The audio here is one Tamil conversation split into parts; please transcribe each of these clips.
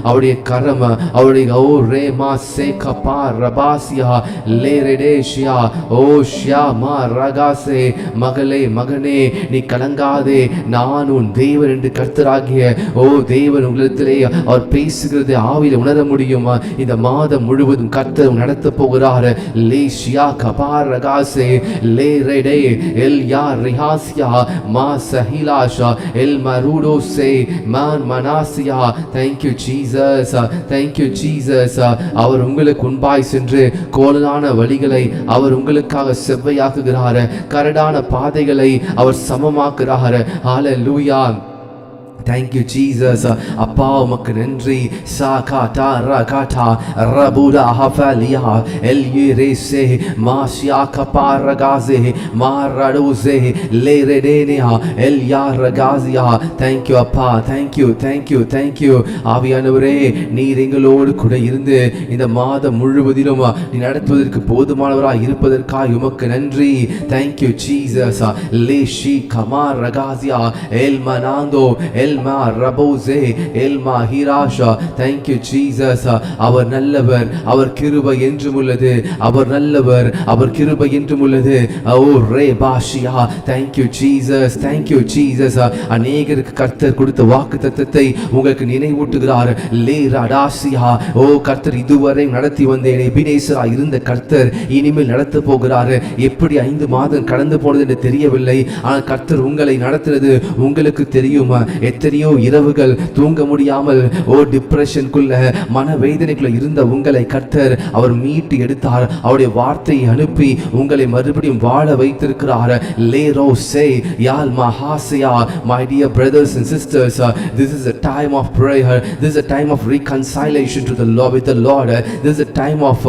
அவருடைய கரம், அவருடைய ஓ ரேமா சே கபா ரபாசியா லேரெடேஷியா ஓ ஷியாமா ரகாசே. மகளே மகனே நீ கலங்காதே, நான் உன் தேவன் என்று கர்த்தராகிய ஓ தேவன் உங்களிடத்திலே அவர் பேசுகிறது ஆவியில் உணர முடியும். இந்த மாதம் முழுவதும் கர்த்தர் நடத்த போகிறார். லேஷியா கபா ரகாசே லேரெடே எல் யா ரிஹாசியா மா சஹிலாஷா எல் மருடோசே மான் மனாசியா. Thank you Jesus, thank you Jesus. அவர் உங்களுக்கு முன்பாய் சென்று கோலான வழிகளை அவர் உங்களுக்காக செவ்வையாக்குகிறார், கரடான பாதைகளை அவர் சமமாக்குகிறார். ஹalleluya. Thank you Jesus. அப்பா உமக்கு நன்றி. சாகாடா ரகாடா ரபுடா ஹஃபலியா எல்யிரேசே மாஷியா கபாரகாசே மாரடோசே லேரெடேனியா எல்யா ரகாசியா. Thank you அப்பா, thank you thank you thank you. ஆவியானவரே நீர் எங்களோடு கூட இருந்து இந்த மாதம் முழுவதிலும் நீ நடத்துவதற்கு போதுமானவராய் இருப்பதற்காக உமக்கு நன்றி. Thank you Jesus. லேஷி கமார் ரகாசியா எல் மனாந்தோ எல் மா ரபோசே எல்மா ஹிராஷா. Thank you Jesus. அவர் நல்லவர், அவர் கிருபை என்றும் உள்ளது. அவர் நல்லவர், அவர் கிருபை என்றும் உள்ளது. ஓ ரே பாஷியா. Thank you Jesus, thank you Jesus. அநேகருக்கு கர்த்தர் கொடுத்த வாக்குத்தத்தத்தை உங்களுக்கு நினைவூட்டுகிறார். லே ரடாசியா. ஓ கர்த்தர் இதுவரை நடத்தி வந்தேன் எபினேசரா இருந்த கர்த்தர் இனிமேல் நடத்த போகிறார். எப்படி 5 மாதம் கடந்து போனது என்று தெரியவில்லை, ஆனால் கர்த்தர் உங்களை நடத்துறது உங்களுக்கு தெரியுமா? எத்தனையோ இரவுகள் தூங்க முடியாமல் ஓ டிப்ரெஷனுக்குள்ள மனவேதனைக்குள்ள இருந்த உங்களை கர்த்தர் அவர் மீட்டு எடுத்தார். அவருடைய வார்த்தையை அனுப்பி உங்களை மறுபடியும் வாழ வைத்திருக்கிறார். லேரோ சே யால் மஹாசியா. My dear brothers and sisters, this is a time of prayer. This is a time of reconciliation to the Lord with the Lord. This is a time of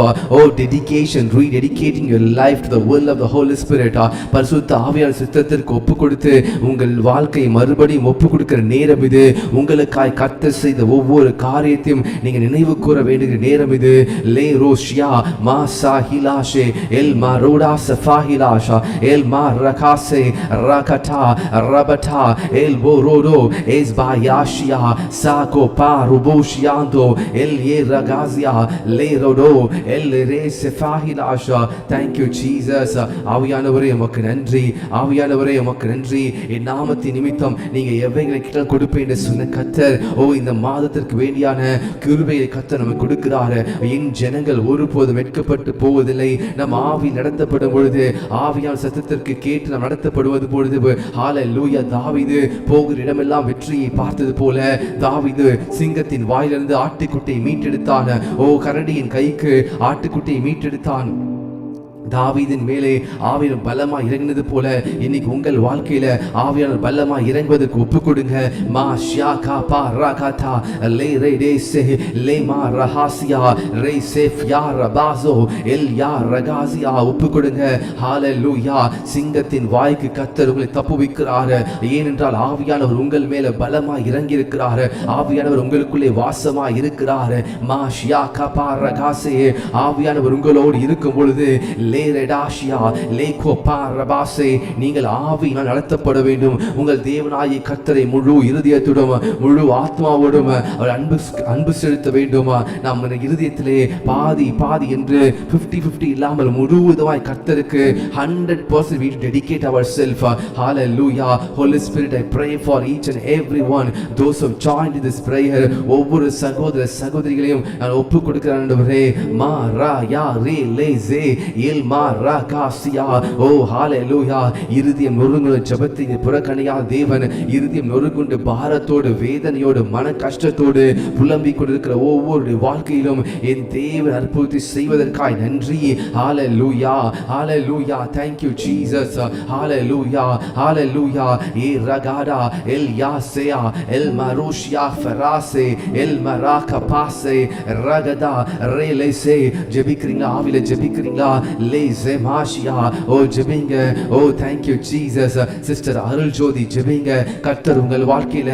dedication, rededicating your life to the will of the Holy Spirit. பரிசுத்த ஆவியானவர் சித்தத்திற்கு ஒப்பு கொடுத்து உங்கள் வாழ்க்கையை மறுபடியும் ஒப்பு கொடுக்கிற நேரம் இது. உங்களுக்காய் கர்த்தர் செய்த ஒவ்வொரு காரியத்தையும் நீங்க நினைவு கூற வேண்டிய நேரம் இது. லே ரோஷியா மா சாஹிலாஷே எல் மாரோடா சஃபாஹிலாஷா எல் மா ரகாசே ரகடா ரபடா எல் போரோடோ எஸ் பாயாஷியா சாகோ பாருபோஷியாந்தோ எல் ஏ ரகாசியா லே ரோடோ எல் ரே சஃபாஹிலாஷா. Thank you Jesus. ஆவியானவரே உமக்கு நன்றி, ஆவியானவரே உமக்கு நன்றி. என் நாமத்தின் நிமித்தம் நீங்க எவைகளை கிட்ட கொடுப்பேன் என்று சொன்ன கர்த்தர் ஓ இந்த மாதத்திற்கு வேண்டியான கிருபையை கர்த்தர் நமக்கு கொடுக்கிறார். என் ஜனங்கள் ஒருபோதும் வெட்கப்பட்டு போவதில்லை. நம் ஆவி நடத்தப்படும் பொழுது ஆவியால் சத்தத்திற்கு கேட்டு நாம் நடத்தப்படுவது பொழுது ஹalleluya. தாவீது போகிற இடமெல்லாம் வெற்றியை பார்த்தது போல தாவீது சிங்கத்தின் வாயிலிருந்து ஆட்டுக்குட்டியை மீட்டெடுத்தான். ஓ கரடியின் கைக்கு ஆட்டுக்குட்டியை மீட்டெடுத்தான். தாவீதின் மேலே ஆவியானவர் பலமா இறங்கினது போல இன்னைக்கு உங்கள் வாழ்க்கையில ஆவியானவர் பலமா இறங்குவதற்கு ஒப்பு கொடுங்க. மா ஷியாகா பா ரகாதா லே ரே டேசே லே மா ரஹாசியா ரே சேஃப் யா ரபாசோ எல் யா ரகாசியா. ஒப்பு கொடுங்க. ஹalleluya. சிங்கத்தின் வாய்க்கு கர்த்தர் உங்களை தப்புவிக்கிறார். ஏனென்றால் ஆவியானவர் உங்கள் மேல பலமா இறங்கி இருக்கிறார். ஆவியானவர் உங்களுக்குள்ளே வாசமா இருக்கிறார். மா ஷியாகா பா ரகாசே. ஆவியானவர் உங்களோடு இருக்கும் பொழுது நீங்கள் ஆவியினால் நடத்தப்பட வேண்டும். உங்கள் தேவனாகிய கர்த்தரை முழு இருதயத்துடன் முழு ஆத்மாவோடும் அவர் அன்பு செலுத்த வேண்டும். நாம் இருதயத்திலே பாதி பாதி என்று 50-50 இல்லாமல் முழுவதுமாய் கர்த்தருக்கு 100% we dedicate ourselves. Hallelujah. Holy Spirit, I pray for each and every one, those who have joined in this prayer. ஒவ்வொரு சகோதர சகோதரிகளையும் நான் ஒப்பு கொடுக்கிறேன் ஆண்டவரே. மா ரா யா ரே லே ஜே எல் மா ரகாசியா. ஓ ஹalleluya. இருதயம் நொறுங்குண்ட ஜெபத்தை புறக்கணியாத தேவன், இருதயம் நொறுங்குண்ட பாரத்தோடு வேதனையோடு மன கஷ்டத்தோடு புலம்பிக் கொண்டிருக்கிற ஒவ்வொரு வாழ்க்கையிலும் என் தேவன் அற்புதத்தை செய்வதற்காய் நன்றி. ஹalleluya hallelujah. Thank you Jesus. hallelujah hallelujah. ஏ ரகாடா எல் யாசேயா எல் மரோஷியா ஃபராசே எல் மராகபாசே ரகதா ரேலேசே. ஜெபிக்கிறீங்களா? ஆவில ஜெபிக்கிறீங்களா? லேசேமாஷியா. ஓ ஜெபிங்க. ஓ thank you Jesus. Sister Arul Jothi ஜெபிங்க. கர்த்தர் உங்கள் வாழ்க்கையில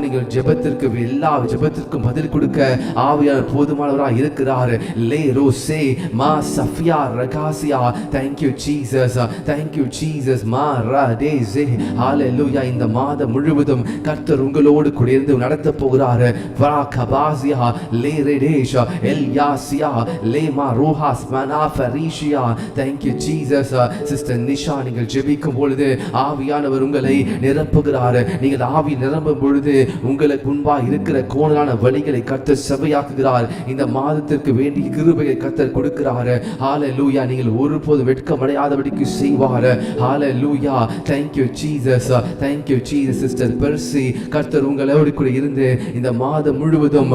நீங்கள் ஜெபத்திற்கு எல்லா ஜெபத்திற்கும் பதில் கொடுக்க ஆவியானவர் போதுமானவராக இருக்கிறார். லே ரோசே மா Safiya ரகாசியா. Thank you Jesus. Thank you Jesus. மா ரதேசே. ஹalleluya. இந்த மாதம் முழுவதும் கர்த்தர் உங்களோடு கூட இருந்து நடத்த போகிறார். வராகபாசியா லே ரேடேஷா எல் யாசியா லே மா ரோஹாஸ் மனாஃபரிஷியா. Thank you Jesus. Sister Nisha, நீங்கள் ஜெபிக்கும் பொழுது ஆவியானவர் உங்களை நிரப்புகிறார். நீங்கள் ஆவி நிரம்பும் பொழுது உங்களுக்கு முன்பாக இருக்கிற கோணலான வழிகளை கர்த்தர் செவ்வையாக்குகிறார். இந்த மாதத்திற்கு வேண்டிய கிருபையை கர்த்தர் கொடுக்கிறார். ஹalleluya. நீங்கள் ஒருபோதும் வெட்கமடையாதபடிக்கு செய்வார். ஹalleluya. Thank you Jesus. Thank you Jesus. Sister Percy, கர்த்தர் உங்களோடு கூட இருந்து இந்த மாதம் முழுவதும்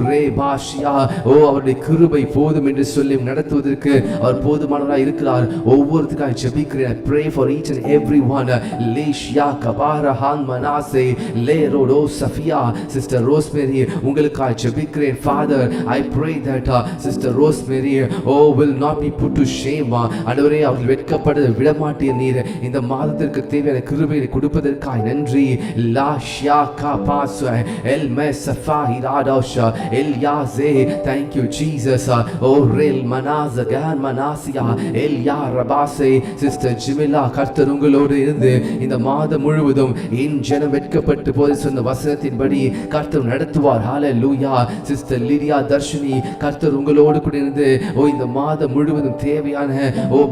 ரே பாஷியா அவருடைய கிருபை போதும் என்று சொல்லி நடத்துவதற்கு அவர் போதுமானவராக இருக்கிறார். ஒவ்வொருத்தருக்காக ஜெபிக்கிறேன். Pray for each and everyone. லேஷியா கபாரா ஹான் மனாசே லே ரோடோ சஃபியா. சிஸ்டர் ரோஸ்மேரி, உங்களுக்காக ஜெபிக்கிறேன். Father, I pray that sister Rosemary will not be put to shame. ஆண்டவரே, அவர்கள் வெட்கப்பட விடமாட்டீர். நீர் இந்த மாதத்திற்கு தேவையான கிருபையை கொடுப்பதற்காக நன்றி. லாஷியா காபாஸ் எல் மெசஃபா இராடோஷா எல் யாசே. Thank you Jesus. ரெல் மனாஸ கஹன் மனாசியா எல் யா ரபாசே. சிஸ்டர் ஜிமிலா, கர்த்தர் உங்களோடு இருந்து இந்த மாதம் முழுவதும் என் ஜனம் வெட்கப்பட்டு போது சொன்ன வசனத்தின்படி கர்த்தர் நடத்துவார். ஹalleluya. சிஸ்டர் லிடியா தர்ஷினி, கர்த்தர் உங்களோடு கூட இருந்து இந்த மாதம் முழுவதும் தேவையான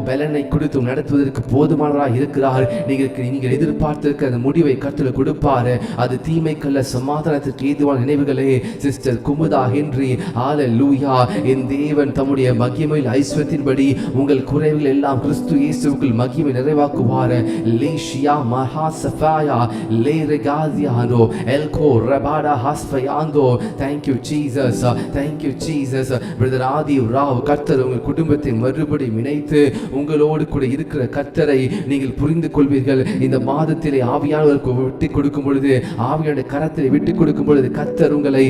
பலனை கொடுத்து நடத்துவதற்கு போதுமானவராக இருக்கிறார். நீங்கள் எதிர்பார்த்திருக்க அந்த முடிவை கர்த்தர் கொடுப்பார். அது தீமைக்கல்ல, சமாதானத்திற்கு ஏதுவான நினைவுகளே. சிஸ்டர் குமுதா ஹென்றி, ஹalleluya. என் தேவன் தம்முடைய மகிமையில் ஐஸ்வர்யத்தின்படி உங்கள் குறைவுகள் எல்லாம் கிறிஸ்து இயேசுவுக்குள் மகிமை நிறைவாக்குவார். லேஷியா மஹா சஃபாயா லே ரெகாசியானோ எல்கோ ரபாடா ஹஸ்ஃபயாந்தோ. Thank you Jesus. Thank you Jesus. Brother Adhi Rao, கர்த்தர் உங்கள் குடும்பத்தை மறுபடியும் இணைத்து உங்களோடு கூட இருக்கிற கர்த்தரை நீங்கள் புரிந்து கொள்வீர்கள். இந்த மாதத்திலே ஆவியானவருக்கு விட்டு கொடுக்கும் பொழுது, ஆவியான கரத்திலே விட்டு கொடுக்கும் பொழுது கர்த்தர் உங்களை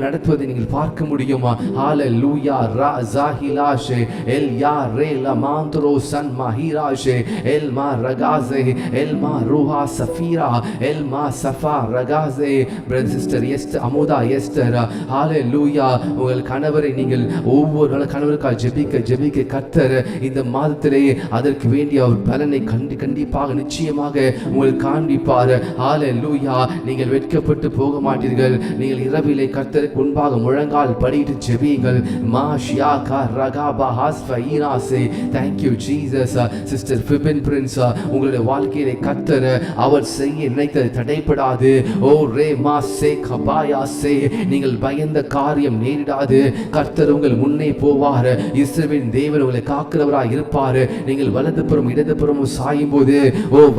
நடத்துவதை நீங்கள் பார்க்க முடியுமா? ஹalleluya. ரா ஜாஹிலாஷே எல் யா ரே லமாந்த்ரோ சன் மஹிராஷே எல் மா ரகாஸே எல் மா ரூஹா சஃபீரா எல் மா சஃபா ரகாஸே. Brother sister Esther Amutha Esther, ஹalleluya. உங்கள் கணவரை நீங்கள் ஒவ்வொரு நாள் கணவருக்காக ஜெபிக்க கர்த்தர் இந்த மாதத்திலே அதற்கு வேண்டிய ஒரு பலனை கண்டிப்பாக நிச்சயமாக உங்களுக்கு காண்பிப்பார். ஹalleluya. நீங்கள் வெட்கப்பட்டு போக மாட்டீர்கள். நீங்கள் இரவிலே கர்த்தருக்கு முன்பாக முழங்கால் படியிட்டு ஜெபியுங்கள். மாஷியா கரகாபா ஹஸ்ஃபைனாசே. Thank you Jesus. Sister Fibin Prince, உங்களுடைய வாழ்க்கையிலே கர்த்தர் அவர் செய்ய நினைத்தது தடைப்படாது. ரே மாசே கபாயாசே. நீங்கள் பயந்த காரியம் நேரிடாது. கர்த்தர் உங்கள் முன்னே போவார். இஸ்ரவேலின் தேவன் உங்களை காக்கிறவராக இருப்பார். நீங்கள் வலதுபுறம் இடதுபுறமும் சாயும் போது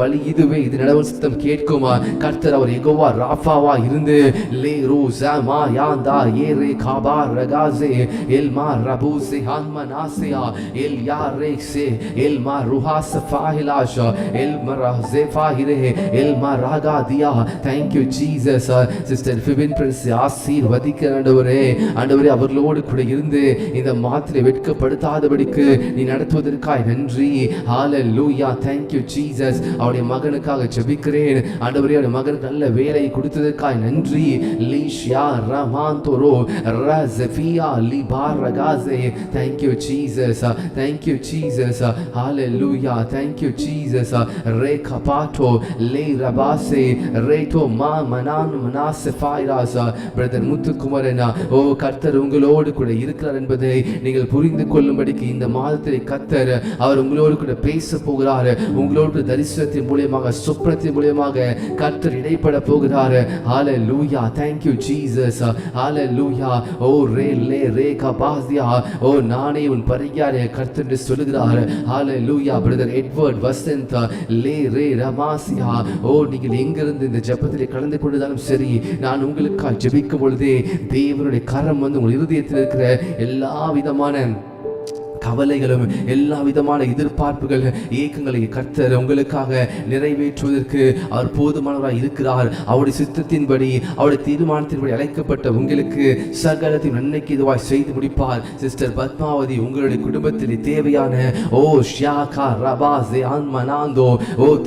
வழி இதுவே, இது நடவல் சத்தம் கேட்குமா? கர்த்தர் அவர் யெகோவா ராஃபாவா இருந்து லே ரூஸமா யாந்தா ஏரே காபா ரகாஸே எல் மா ரபூஸே ஹன்மனாசியா எல் யாரேக்ஸே எல் மா ருஹாஸ் ஃபாஹிலாஷா எல் மரஹஸே ஃபாஹிரே எல் மா ராகாதியா. Thank you Jesus. Sister Fibin Prince ஆசீர்வதிக்க ஆண்டவரே. அவர்களோடு கூட இருந்து இந்த மாத்திரை வெட்கப்படுத்தாதபடிக்கு நீ நடத்துவதற்காக நன்றி. ஹalleluya. Thank you Jesus. அவருடைய மகனுக்காக ஜெபிக்கிறேன். ஆண்டவரே, அவருடைய மகனுக்கு நல்ல வேலை கொடுத்ததற்காக நன்றி. லீஷியா ரமாந்தோரோ ரஸஃபியா LIBOR ரகாஸே. Thank you Jesus. Thank you Jesus. Hallelujah. Thank you Jesus. ரே கபாட்டோ லே ரபாசே ரேட்டோ மா மனான் மனாசெஃபைராஸ். பிரதர் முத்துக்குமரனா, கர்த்தர் உங்களோடு கூட இருக்கிறார் என்பதை நீங்கள் புரிந்து கொள்ளும்படிக்கு இந்த மாதத்திலே கர்த்தர் அவர் உங்களோடு கூட பேச போகிறார். உங்களோடு தரிசனத்தின் மூலமாக, சொப்பனத்தின் மூலமாக கர்த்தர் இடைப்பட போகிறார். ஹalleluya. Thank you Jesus. Hallelujah. ரே லே ரே கபாசியா. நானே உன் பரிகாரிய கர்த்தர் என்று சொல்கிறார். ஹalleluya. பிரதர் எட்வர்ட் வசந்த் லே ரே ரமாசியா. நீங்கள் எங்கிருந்து இந்த ஜெபத்திலே கலந்து கொண்டாலும் சரி, நான் உங்களுக்காக ஜெபிக்கும் பொழுதே தேவனுடைய கரம் உங்கள் இருதயத்தில் இருக்கிற எல்லா விதமான கவலைகளும் எல்லா விதமான எதிர்பார்ப்புகள் ஏக்கங்களை கர்த்தர் உங்களுக்காக நிறைவேற்றுவதற்கு அவர் போதுமானவராய் இருக்கிறார். அவருடைய சித்தத்தின்படி அவருடைய தீர்மானத்தின்படி அழைக்கப்பட்ட உங்களுக்கு சகலத்தின் நன்மைக்கு இதுவாய் செய்து முடிப்பார். சிஸ்டர் பத்மாவதி, உங்களுடைய குடும்பத்தில் தேவையான ஷியாகா ரபாசே ஆன்மனாந்தோ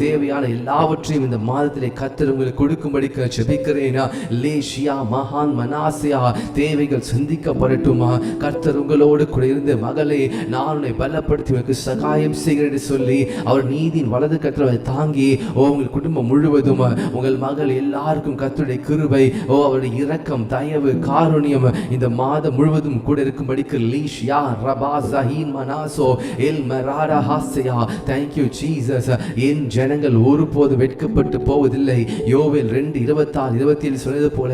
தேவையான எல்லாவற்றையும் இந்த மாதத்திலே கர்த்தர் உங்களுக்கு கொடுக்கும்படிக்கு ஜெபிக்கிறேனா. லேஷியா மகான் மனாசியா தேவைகள் சந்திக்கப்படட்டுமா. கர்த்தர் உங்களோடு கூட இருந்து மகளே நான் உன்னை பலப்படுத்தி உனக்கு சகாயம் செய்கிறேன் என்று சொல்லி அவர் நீதியின் வலது கரத்தை தாங்கி உங்கள் குடும்பம் முழுவதும் உங்கள் மகள் எல்லாருக்கும் கர்த்தருடைய கிருபை அவருடைய இரக்கம் தயவு காருண்யம் இந்த மாதம் முழுவதும் கூட இருக்கும்படிக்கு லீஷியா ரபாசஹீன் மனாசோ எல் மராரா ஹாசியா. Thank you Jesus. என் ஜனங்கள் ஒருபோது வெட்கப்பட்டு போவதில்லை. யோவேல் 2:26-27 சொன்னது போல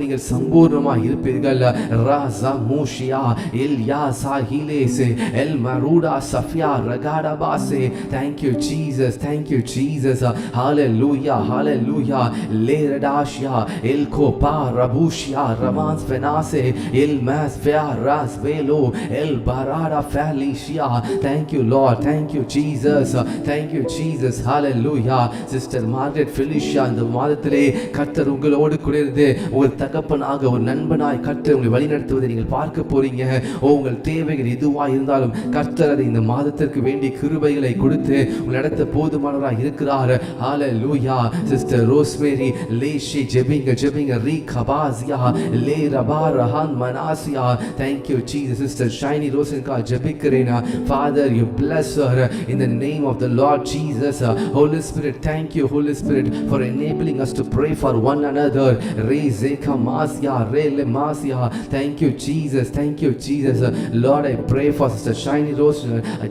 நீங்கள் சம்பூர்ணமாக இருப்பீர்கள். ராசா மூஷியா எல் யாசா ஹீலேசே எல் மரூடா சஃபியா ரகாடா பாசே. Thank you Jesus. Thank you Jesus. Hallelujah. Hallelujah. Leradashia el kopa rabushia ramans fenase el masfia rasvelo el barada felicia. Thank you Lord. Thank you Jesus. Thank you Jesus. Hallelujah. Sister Margaret Felicia, இந்த மாதத்திலே கர்த்தர் உங்களோடு கூட இருந்து ஒரு தகப்பனாக ஒரு நண்பனாய் கர்த்தர் உங்களை வழிநடத்துவதை நீங்கள் பார்க்க போறீங்க. உங்கள் தேவைகள் எதுவாக இருந்தாலும் கர்த்தர் அதை இந்த மாதத்திற்கு வேண்டிய கிருபைகளை கொடுத்து உங்களை நடத்த போதுமானவராக இருக்கிறார். ஹalleluya. சிஸ்டர் ரோஸ்மேரி லேஷி ஜெபிங்க ரீகபாசியா லே ரபாரஹான் மனாசியா. Thank you Jesus. Sister Shiny Rosenka ஜெபிக்கிறேனா. Father, you bless her in the name of the Lord Jesus. Holy Spirit, thank you Holy Spirit for enabling us to pray for one another. Rezeka masia rele masia. Thank you Jesus. Thank you Jesus. Lord, I pray for Sister Shiny Rose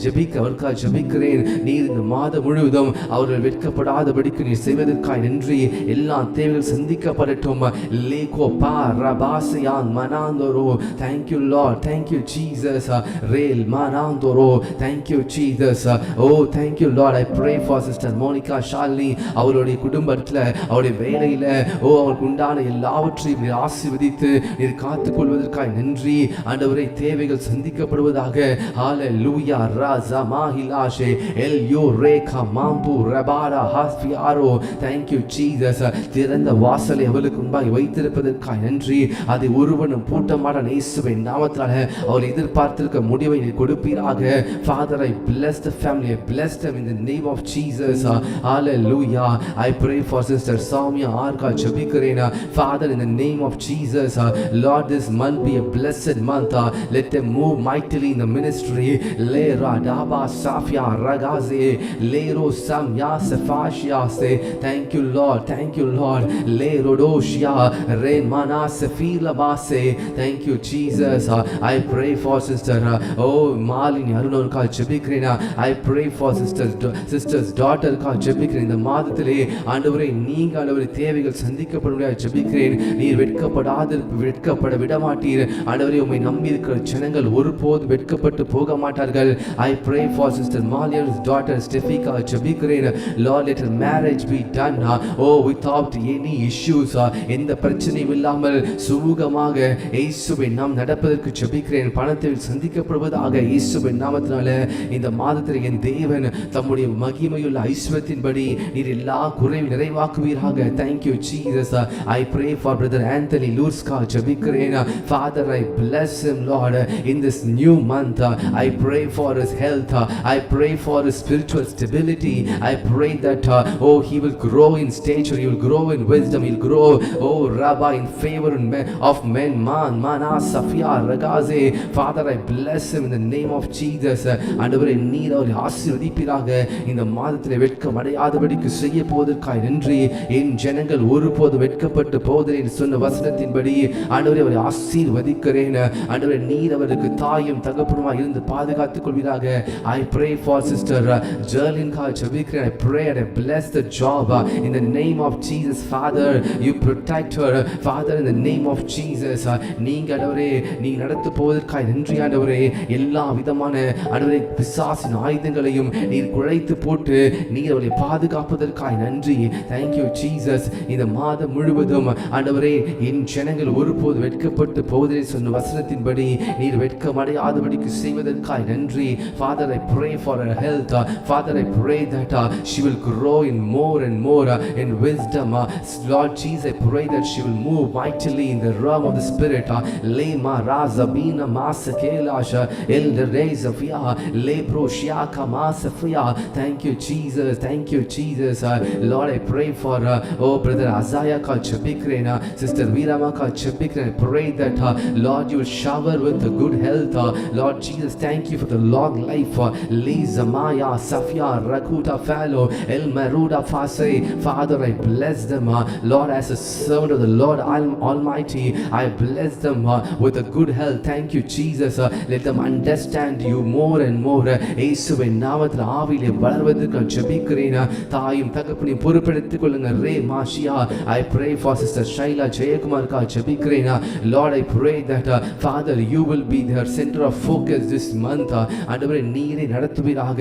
ஜெபிக்கிறேன். நீர் இந்த மாதம் முழுவதும் அவர்கள் வெட்கப்படாதபடிக்கு நீர் செய்வதற்காய் நன்றி. எல்லா தேவைகள் சந்திக்கப்படட்டும். லேகோ பா ரபாசியான் மனாந்தோரோ. Thank you Lord. Thank you Jesus. ரேல் மனாந்தோரோ. Thank you Jesus. Thank you Lord. I pray for Sister Monica Shalini. அவருடைய குடும்பத்தில் அவருடைய வேலையில் அவருக்கு உண்டான எல்லாவற்றையும் நீர் ஆசீர்வதித்து நீர் காத்துக்கொள்வதற்காய் நன்றி. ஆண்டவரே தேவைகள் சந்திக்கப்படுவதாக. ஹalleluya. ராசா மாஹிலாஷே எல் யோ ரேகா மாம்பு ரபாரா ஹாஸ்பியாரோ. Thank you Jesus. திறந்த வாசலை அவளுக்கு முன்பாக வைத்திருப்பதற்காக நன்றி. அதை ஒருவனும் பூட்டமாட்டான். இயேசுவின் நாமத்தினால அவர் எதிர்பார்த்திருக்க முடிவை நீர் கொடுப்பீராக. Father, I bless the family. I bless them in the name of Jesus. Hallelujah. I pray for Sister Soumya Arka ஜெபிக்கிறேனா. Father, in the name of Jesus, Lord, this month be a blessed month. Let them move mightily in the ministry. Le radaba safia ragaze lero samya sefashia se. Thank you Lord. Thank you Lord. Le rodoshia re mana sefila base. Thank you Jesus. I pray for Sister Malini Arunonka ஜெபிக்கிறேனா. I pray for sister's daughter கா ஜெபிக்கிறேன். இந்த மாதத்திலே ஆண்டவரே நீங்க ஆண்டவரே தேவைகள் சந்திக்கப்படும்படியாக ஜெபிக்கிறேன். நீர் வெட்கப்பட விட மாட்டீர். ஆண்டவரே உம்மை நம்பி இருக்கிற ஜனங்கள் ஒருபோதும் வெட்கப்பட்டு போக மாட்டார்கள். I pray for Sister Malia's daughter Stefika ஜெபிக்கிறேன். Lord, let her marriage be done without any issues. எந்த பிரச்சனையும் இல்லாமல் சுமூகமாக இயேசுவின் நாம் நடப்பதற்கு ஜெபிக்கிறேன். பணத்தில் சந்திக்கப்படுவதாக இயேசுவின் நாமத்தினால. இந்த மாதத்தில் என் தேவன் தம்முடைய மகிமையுள்ள ஐஸ்வர்யத்தின்படி நீர் எல்லா குறையும் நிறைவாக்குவீராக. Thank you Jesus. I pray for Brother Anthony Lurska ஜெபிக்கிறேன். Father, I bless him Lord in this new month. I pray for his health. I pray for his spiritual stability. I pray that he will grow in stature, he will grow in wisdom, he will grow Rabbi in favor of men. Mana Safia Ragaze. Father, I bless him in the name of Jesus. ஆண்டவரே நீர் அவரை ஆசீர்வதிப்பீராக. இந்த மாதத்திலே வெட்கம் அடையாதபடிக்கு செய்ய போவதற்காய் நன்றி. என் ஜனங்கள் ஒருபோது வெட்கப்பட்டு போவதில்லை என்று சொன்ன வசனத்தின்படி ஆண்டவரே அவரை ஆசீர்வதிக்கிறேன். ஆண்டவரே நீர் அவருக்கு தாயும் தகப்பனுமாய் இருந்து பாதுகாத்துக் கொள்வீராக. I pray for Sister Jerlinka ஜெபிக்கிறேன். I pray and I bless the job in the name of Jesus. Father, you protect her. Father, in the name of Jesus, நீங்க ஆண்டவரே நீங்க நடத்த போவதற்காய் நன்றி. ஆண்டவரே எல்லா விதமான ஆண்டவரே பிசாசின் ஆயுதங்களையும் நீர் குழைத்து போட்டு நீர் அவரை பாதுகாப்பதற்காய் நன்றி. Thank you Jesus. இந்த மாதம் முழுவதும் ஆண்டவரே என் ஜனங்கள் ஒருபோது வெட்கப்பட்டு போவதில்லை சொன்ன வசனத்தின்படி நீர் வெட்கமடையாதபடிக்கு செய்வதற்காய் நன்றி. Father, I pray for her health. Father, I pray that she will grow in more and more in wisdom. Lord Jesus, I pray that she will move mightily in the realm of the Spirit. Lema razabina masakelasha el rezafia lebro shiaka masafia. Thank you Jesus, thank you Jesus. Lord, I pray for brother Azaya ka chabikrena, sister Virama ka chabikrena. I pray that Lord, you will shower with the good health. Lord Jesus, thank you for the long life. Liza Maya Safia Rakuta Fallow El Maruda Fase. Father, I bless them, Lord, as a servant of the Lord Almighty. I bless them with a good health. Thank you Jesus. Let them understand you more and more. இயேசுவின் நாமத்தில் ஆவியிலே வளர்வதற்கு நான் ஜெபிக்கிறேன். தாயும் தகப்பனையும் பொறுப்பெடுத்துக் கொள்ளுங்க. ரே மாஷியா. I pray for sister Shaila Jayakumar ka ஜெபிக்கிறேன். Lord, I pray that Father, you will be their center of focus this month. ஆண்டவரே, நீரை நடத்துவீராக.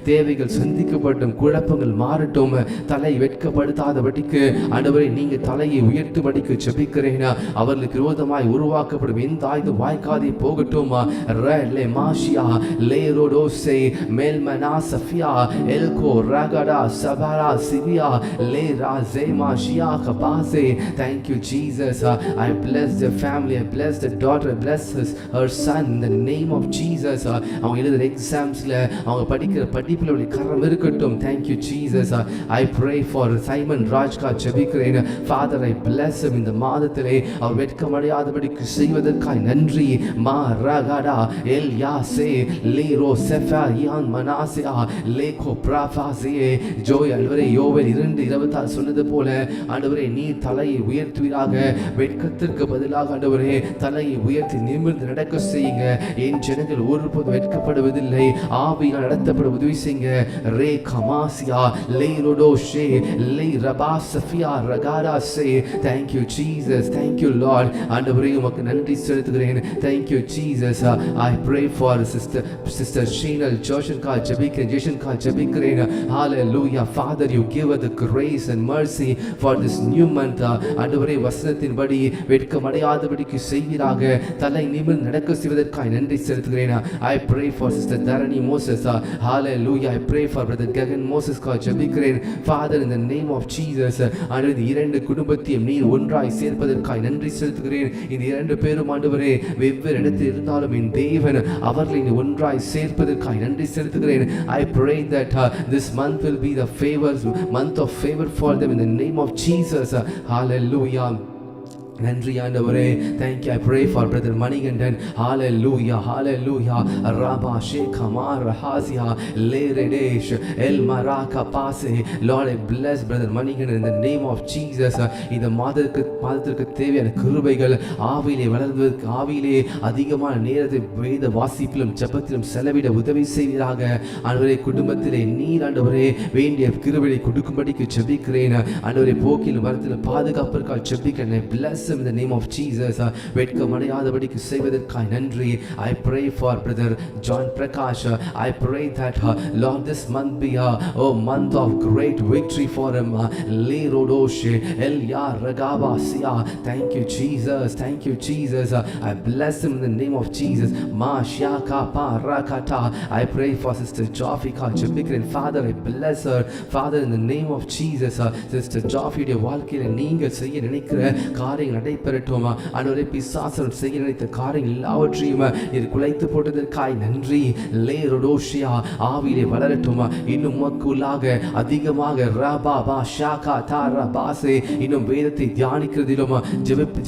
தேவைகள் சந்திக்கப்படும், குழப்பங்கள் மாறட்டும், தலை வெட்கப்படுத்தாதபடிக்கு ஆண்டவரே நீங்க தலையை உயர்த்தும்படிக்கு ஜெபிக்கிறேன். அவர்களுக்கு விரோதமாய் உருவாக்கப்படும் எந்த ஆயுதம் வாய்க்காதே போகட்டும். ரலே மாஷியா லேரோடோசே மெல்மனா சஃபியா எல்கோ ரகடா சபாரா சிவியா லே ராசே மாஷியா கபாசே. Thank you Jesus. I bless the family, I bless the daughter, I bless her son in the name of Jesus. அவங்க எழுதுற எக்ஸாம்ஸ்ல அவங்க படிக்கிற படிப்புல உடைய கரம் இருக்கட்டும். Thank you Jesus. I pray for Simon Rajka ஜெபிக்கிறேன். Father, I bless him இந்த மாதத்திலே அவர் வெட்கமடையாதபடிக்கு செய்வதற்காய் நன்றி. மா ரகடா எல் யாசே லீரோ செஃபா யான் மனாசியா லேகோ பிராஃபாசியே. ஜோய் ஆண்டவரே, யோவேல் 2:26 சொன்னது போல ஆண்டவரே நீ தலையை உயர்த்துவீராக. வெட்கத்திற்கு பதிலாக ஆண்டவரே தலையை உயர்த்தி நிமிர்ந்து நடக்க செய்யுங்க. என் ஜனங்கள் ஒருபோதும் வெட்கப்படுவதில்லை, ஆவியால் நடத்தப்பட உதவி செய்யுங்க. ரே கமாசியா லேரோடோஷே லே ரபாசஃபியா ரகாராசே. Thank you Jesus, thank you Lord. ஆண்டவரே உமக்கு நன்றி செலுத்துகிறேன். Thank you Jesus. I pray for sister Shinal Joshan ka ஜெபிக்கிறேன். Hallelujah. Father, you give us the grace and mercy for this new month. ஆண்டவரே வசனத்தின்படி வெட்கமடையாதபடிக்கு செய்வீராக. தலை நிமிர்ந்து நடக்க செய்வதற்காய் நன்றி செலுத்துகிறேன். I pray for sister Dharani Moses. Hallelujah. I pray for brother Gagan Moses ka ஜெபிக்கிறேன். Father, in the name of Jesus, ஆண்டவரே இந்த இரண்டு குடும்பத்தையும் நீர் ஒன்றாய் சேர்ப்பதற்காய் நன்றி செலுத்துகிறேன். இந்த இரண்டு பேரும் ஆண்டவரே வெவ்வேறு இடத்தில் இருந்தாலும் என் தேவன் அவர்களை ஒன்றாய் சேர்ப்பதற்காய் நன்றி செலுத்துகிறேன். I pray that this month will be the month of favor for them in the name of Jesus. Hallelujah. நன்றி ஆண்டவரே. Thank you. I pray for brother Manigandan. Hallelujah, hallelujah. Rabba Shekamar Hazia Leredesh El Maraka Pase. Lord, I bless brother Manigandan in the name of Jesus. இந்த மாதத்திற்கு தேவையான கிருபைகள் ஆவியிலே வளர்வதற்கு, ஆவியிலே அதிகமான நேரத்தை வேத வாசிப்பிலும் ஜெபத்திலும் செலவிட உதவி செய்வீராக. ஆண்டவரே குடும்பத்திலே நீர் ஆண்டவரே வேண்டிய கிருபையை கொடுக்கும்படிக்கு ஜெபிக்கிறேன். ஆண்டவரே போக்கிலும் வரத்திலும் பாதுகாப்பிற்காக ஜெபிக்கிறேன். Bless in the name of Jesus. வெட்கமடையாதபடிக்கு செய்வதற்காய் நன்றி. I pray for brother John Prakash. I pray that Lord, this month be a month of great victory for him. Lerodoshe El Ya Ragabasia. Thank you Jesus, thank you Jesus. I bless him in the name of Jesus. Ma Shaka Parakata. I pray for sister Jofika Jebikrin. Father, I bless her. Father, in the name of Jesus, sister Jofi உடைய வாழ்க்கையில நீங்க செய்ய நினைக்கிற காரியங்கள் நடைபெறட்டும். ஆண்டவரே பிசாசு செய்ய நினைத்த காரியங்கள் எல்லாவற்றையும் இது குலைத்து போட்டதற்காய் நன்றி. லேரோடோஷியா ஆவியிலே வளரட்டும். இன்னும் உமக்குள்ளாக அதிகமாக ரபாபா ஷாகா தாரா பாசே இன்னும் வேதத்தை தியானிக்கிறதிலும்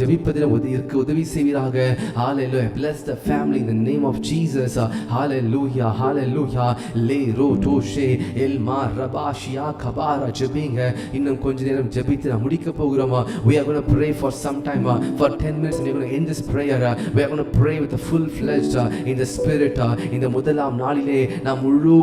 ஜெபிப்பதிலும் உதவி செய்வீராக. Hallelujah. Bless the family in the name of Jesus. Hallelujah, hallelujah. லேரோடோஷே Elma ரபாஷியா கபாரா ஜெபிங்க. இன்னும் கொஞ்ச நேரம் ஜெபித்து நான் முடிக்க போகிறோம். We are going to pray for some time, for 10 minutes, and we are going to end this prayer. We are going to pray with a full-fledged in the spirit. இந்த முதலாம் நாளிலே நாம் முழு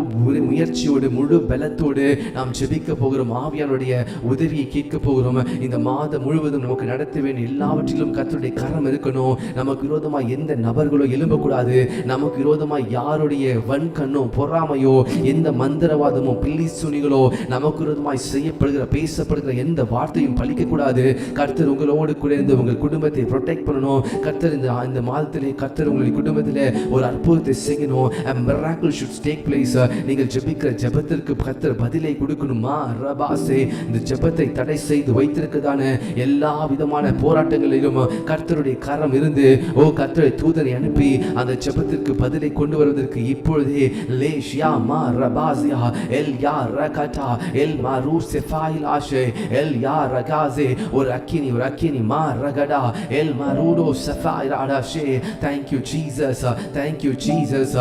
முயற்சியோடு முழு பலத்தோடு நாம் ஜெபிக்க போகிறோம். ஆவியானுடைய உதவியை கேட்க போகிறோம். இந்த மாதம் முழுவதும் நமக்கு நடத்த வேண்டிய எல்லாவற்றிலும் கர்த்தருடைய கரம் இருக்கணும். நமக்கு விரோதமாக எந்த நபர்களோ எழும்பக்கூடாது. நமக்கு விரோதமாக யாருடைய வன்கண்ணோ பொறாமையோ எந்த மந்திரவாதமோ பில்லி சுனிகளோ நமக்கு விரோதமாய் செய்யப்படுகிற பேசப்படுகிற எந்த வார்த்தையும் பலிக்க கூடாது. கர்த்தர் உங்களோடு கூட இருந்து உங்கள் குடும்பத்தை ப்ரொடெக்ட் பண்ணணும். கர்த்தர் இந்த மாதத்திலே கர்த்தர் உங்களுடைய குடும்பத்திலே ஒரு அற்புதத்தை செய்யணும். a miracle should take place. நீங்கள் ஜெபிக்கிற ஜெபத்திற்கு கர்த்தர் பதிலை கொடுக்கணுமா? ரபாசே இந்த ஜெபத்தை தடை செய்து வைத்திருக்கதான எல்லா விதமான போராட்டங்களிலும் கர்த்தருடைய கரம் இருந்து கர்த்தருடைய தூதனை அனுப்பி அந்த ஜெபத்திற்கு பதிலை கொண்டு வருவதற்கு இப்பொழுதே லேஷியா மா ரபாசியா எல் யா ரகதா எல் மாரு செஃபாயில் ஆஷே எல் யா ரகாசே ஒரு அக்கினி மா ரகடா L மாருடோ செஃபாயில் ஆடாஷே. Thank you Jesus, thank you Jesus.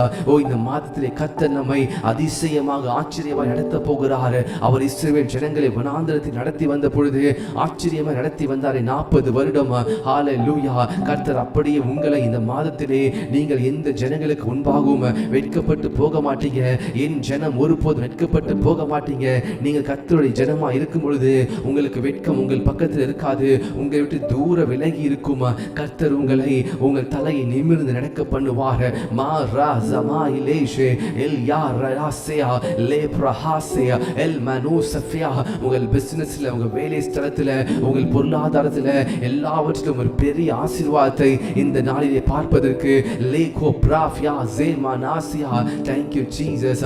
இந்த மாதத்திலே கர்த்தர் நம்மை அதிசயமாக ஆச்சரியமாக நடத்த போகிறார். அவர் இஸ்ரவேல் ஜனங்களை வனாந்தரத்தில் நடத்தி வந்த பொழுது ஆச்சரியமாக நடத்தி வந்தார் 40 வருடம். ஹalleluya. கர்த்தர் அப்படியே உங்களை இந்த மாதத்திலே நீங்கள் எந்த ஜனங்களுக்கு முன்பாகவும் வெட்கப்பட்டு போக மாட்டீங்க. என் ஜனம் ஒருபோதும் வெட்கப்பட்டு போக மாட்டீங்க. நீங்கள் கர்த்தருடைய ஜனமா இருக்கும் பொழுது உங்களுக்கு வெட்கம் உங்கள் பக்கத்தில் இருக்காது. உங்களை விட்டு தூர விலகி இருக்கும். கர்த்தர் உங்களை உங்கள் தலையை நிமிர்ந்து நடக்க பண்ணுவார். மா ராசமா இலேஷே எல் யா ராசேயா லே பிரஹாசேயா எல் மனூசஃபியா. உங்கள் பிசினஸ்ல உங்கள் வேலை ஸ்தலத்தில் உங்கள் பொருளாதாரத்தில் எல்லாவற்றிலும் ஒரு பெரிய ஆசீர்வாதத்தை இந்த நாளிலே பார்ப்பதற்கு லேகோ பிராஃபியா ஜேமா நாசியா. Thank you Jesus.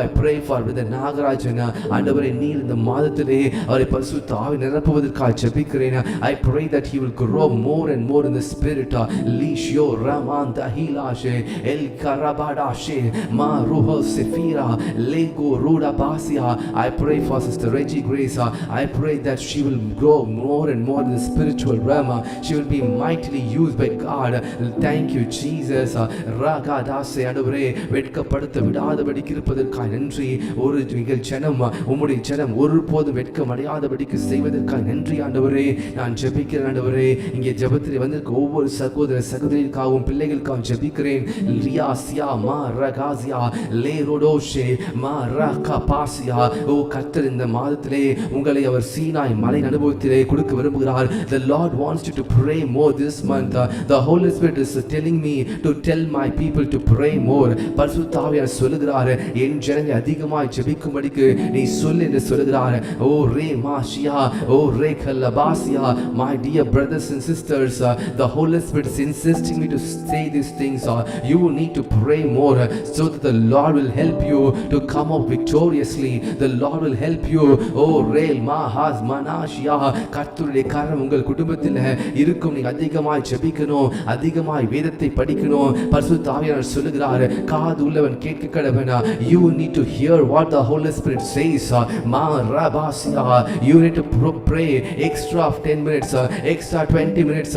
I pray for the Nagarajan. ஆண்டவரே நீர் இந்த மாதத்திலே அவரை பரிசுத்த ஆவி நிரப்புவதற்காக ஜெபிக்கிறேன். I pray that he will grow more and more in the spirit. Lishyo ramanda hilashe el karabadashe ma ruho sefira lego ruda basia. I pray for Sister Reggie Grace. I pray that she will grow more and more in the spiritual realm. She will be mightily used by God. Thank you Jesus. ragadase ஆண்டவரே வெட்கப்படுத்த விடாதபடிக்கு இருப்பதற்காக நன்றி. ஒரு எங்கள் ஜனம் உம்முடைய ஜனம் ஒருபோதும் வெட்கம் அடையாதபடிக்கு செய்வதற்காக நன்றி ஆண்டவரே. நான் ஜெபிக்கிறேன் ஆண்டவரே. இங்கே ஜெபத்தில் வந்திருக்க ஒவ்வொரு சகோதர சகோதரிகளுக்காகவும் பிள்ளைகளுக்காகவும் ஜெபிக்கிறேன். லியாசியா மா ரகாசியா லே ரோடோஷே மா ரகாபாசியா. கர்த்தர் இந்த மாதத்திலே உங்களை அவர் சீனாய் மலை அனுபவத்திலே கொடுக்க விரும்புகிறார். The Lord wants you to pray more this month. The Holy Spirit is telling me to tell my people to pray more. பரிசுத்த ஆவியானவர் சொல்லுகிறார் என் ஜனங்களை அதிகமாய் ஜெபிக்கும்படிக்கு நீ சொல் என்று சொல்லுகிறார். ஓ ரே மாஷியா ஓ ரே கலபாசியா. My dear brothers and sisters, the Holy Spirit is insisting me to say these things. You need to pray more so that the Lord will help you to come out victoriously. The Lord will help you. Oh rel mahaz manashia. கர்த்தருடைய கரம் உங்கள் குடும்பத்தில் இருக்கும். நீங்க அதிகமாய் ஜெபிக்கணும், அதிகமாய் வேதத்தை படிக்கணும். பரிசுத்த ஆவியானவர் சொல்லுகிறார் காது உள்ளவன் கேட்க கடவன். You need to hear what the Holy Spirit says. Ma rabasia. You need to pray extra of 10 minutes, extra 20 minutes.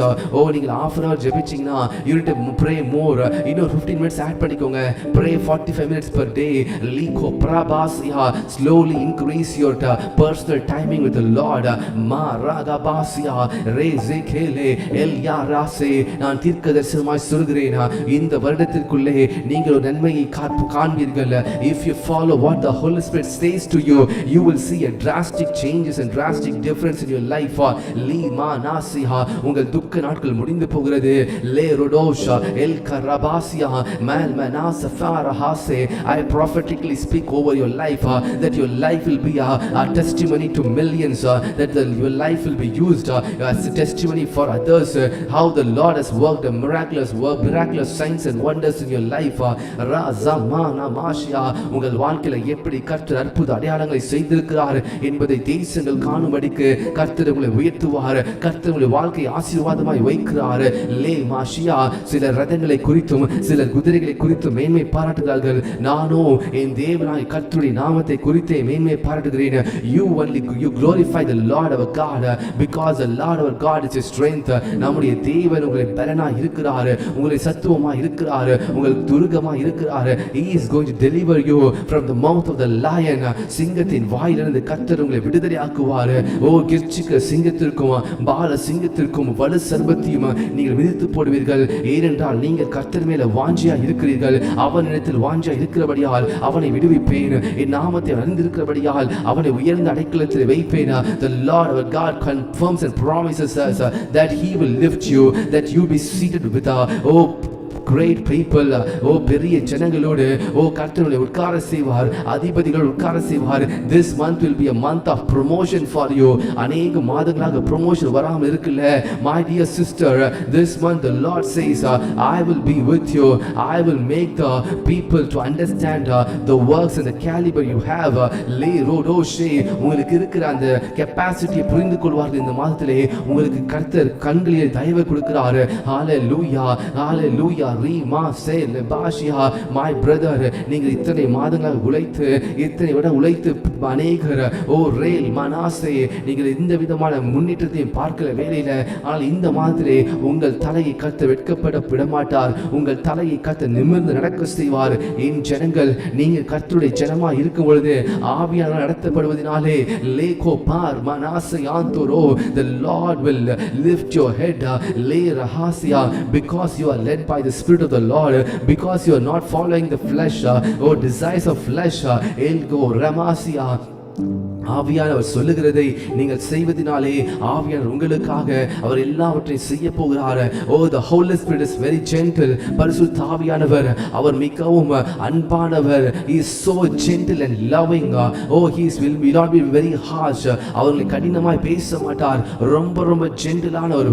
நீங்கள் half an hour ஜெபிச்சீங்கன்னா you need to pray more. இன்னும் 15 minutes ஆட் பண்ணிக்கோங்க. Pray 45 minutes per day. Liko prabasia. Slowly increase your personal timing with the Lord. Ma ragabasia rezekele el yarase. நான் தீர்க்கதரிசனமாய் சொல்கிறேன் இந்த வருடத்திற்குள்ளே நீங்கள் ஒரு நன்மையை காண்பீர்கள். If you follow what the Holy Spirit says to you, you will see a drastic changes and drastic difference in your life. Lima nasiha. உங்கள் துக்க நாட்கள் முடிந்து போகிறது. Le rodosha el karabasia mal manasa farahase. I prophetically speak over your life that your life will be a testimony to millions. That your life will be used as a testimony for others. How the Lord has worked a miraculous signs and wonders in your life. Razamana mashia. உங்கள் வாழ்க்கையில எப்படி கர்த்தர் அற்புத அடையாளங்களை செய்திருக்கிறார் என்பதை தேசங்கள் காணும்படிக்கு கர்த்தர் உங்களை உயர்த்துவார். கர்த்தர் உங்களை வாழ்க்கையை ஆசீர்வாதமாய் வைக்கிறார். லே மாஷியா. சிலர் ரதங்களை குறித்தும் சிலர் குதிரைகளை குறித்தும் மேன்மை பாராட்டுகிறார்கள். நானோ என் தேவனாய் கர்த்தருடைய நாமத்தை குறித்தே மேன்மை பாராட்டுகிறேன். You glorify the Lord our God because the Lord our God is your strength. நம்முடைய தேவன் உங்களை பலனாய் இருக்கிறார், உங்களை சத்துவமாய் இருக்கிறார், உங்களுக்கு துருகமாய் இருக்கிறார். He is going to deliver you from the mouth of the lion. சிங்கத்தின் வாயிலிருந்து கர்த்தர் உங்களை விடுதலையாக்குவார். கிர்ச்சிக்க சிங்கத்திற்கும் பால சிங்கத்திற்கும் வலு சர்பத்தையும் நீங்கள் மிதித்து போடுவீர்கள். ஏனென்றால் நீங்கள் கர்த்தர் மேல வாஞ்சியா இருக்கிறீர்கள். அவனிடத்தில் வாஞ்சியா இருக்கிறபடியால் அவனை விடுவிப்பேன். என் நாமத்தை அறிந்திருக்கிறபடியால் அவனை உயர்ந்த அடைக்கலத்தில் வைப்பேன். The Lord our God confirms and promises us that he will lift you, that you be seated with great people, ஓ பெரிய ஜனங்களோடு ஓ கர்த்தரை உட்கார செய்வார், அதிபதிகள் உட்கார செய்வார். This month will be a month of promotion for you. அநேக மாதங்களாக promotion வராமல் இருக்குல்ல, my dear sister, this month the Lord says, I will be with you. I will make the people to understand the works and the caliber you have. Le rodoshe, உங்களுக்கு இருக்கிற அந்த கெபாசிட்டியை புரிந்து கொள்வார்கள். இந்த மாதத்திலே உங்களுக்கு கர்த்தர் கண்களில் தயவு கொடுக்கிறார். ஹalleluya, hallelujah. Reema say லெபாஷியா, my brother, நீங்கள் இத்தனை மாதங்களாக உழைத்து இத்தனை விட உழைத்து அநேகர் ஓ ரேல் மனாசே நீங்கள் இந்த விதமான முன்னேற்றத்தையும் பார்க்கல வேலையில. ஆனால் இந்த மாதத்திலே உங்கள் தலையை கர்த்தர் வெட்கப்பட விடமாட்டார். உங்கள் தலையை கர்த்தர் நிமிர்ந்து நடக்க செய்வார். என் ஜனங்கள் நீங்கள் கர்த்தருடைய ஜனமா இருக்கும் பொழுது ஆவியானவர் நடத்தப்படுவதினாலே லேகோ பார் Manasseh ஆந்தோரோ, the Lord will lift your head, le rahasia, because you are led by the Spirit of the Lord, because you are not following the flesh or desires of flesh. Elgo ramasia, ஆவியானவர் சொல்லுகிறதை நீங்கள் செய்வதினாலே ஆவியானவர் உங்களுக்காக அவர் எல்லாவற்றையும் செய்ய போகிறார். ஓ the Holy Spirit is very gentle. பரிசுத்த ஆவியானவர் அவர் மிகவும் அன்பானவர். He is so gentle and loving. Oh, he will not be very harsh. அவர்களை கடினமாய் பேச மாட்டார். ரொம்ப ரொம்ப ஜென்டிலான ஒரு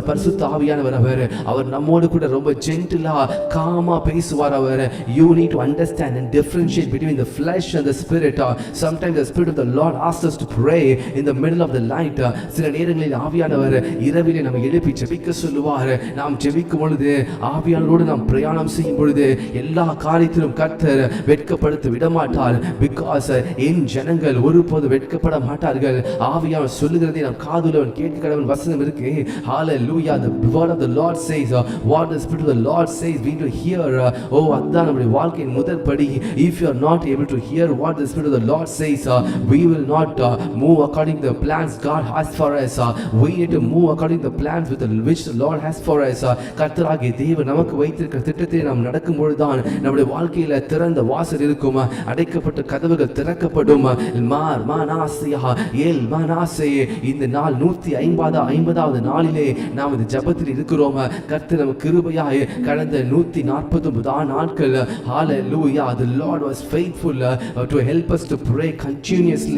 பரிசுத்த ஆவியானவர். அவர் நம்மோடு கூட ரொம்ப ஜென்டிலா காமா பேசுவார். அவர் you need to understand and differentiate between the flesh and the spirit. Sometimes the Spirit of the Lord asks us to pray in the middle of the night. சில நேரங்களில் ஆவியானவர் இரவிலே நம்ம எழுப்பி ஜெபிக்க சொல்லுவார். நாம் ஜெபிக்கும் பொழுது ஆவியானவரோடு நாம் பிரயாணம் செய்யும் பொழுது எல்லா காரியத்திலும் கர்த்தர் வெட்கப்படுத்த விடமாட்டார். பிகாஸ் என் ஜனங்கள் ஒருபோது வெட்கப்பட மாட்டார்கள். ஆவியானவர் சொல்லுகிறதை நாம் காதுலவன் கேட்க கடவன் வசனம் இருக்கு. Hallelujah, the word of the Lord says, what the Spirit of the Lord says we need to hear. Oh, அதுதான் நம்முடைய வாழ்க்கையின் முதல் படி. If you are not able to hear what the Spirit of the Lord says, we will not move according to the plans God has for us. We need to move according to the plans which the Lord has for us. கர்த்தராகிய தேவன் நமக்கு வைத்திருக்கிற திட்டத்தை நாம் நடக்கும் பொழுதுதான் நம்முடைய வாழ்க்கையில திறந்த வாசல் இருக்கும், அடைக்கப்பட்ட கதவுகள் திறக்கப்படும். மார் மனாசியா எல் மனாசே, இந்த நாள் 150வது நாளிலே நாம் இந்த ஜெபத்தில் இருக்கிறோம். கர்த்தர் நமக்கு கிருபையாய் கடந்த 149 நாட்கள் hallelujah, the Lord was faithful to help us to pray continuously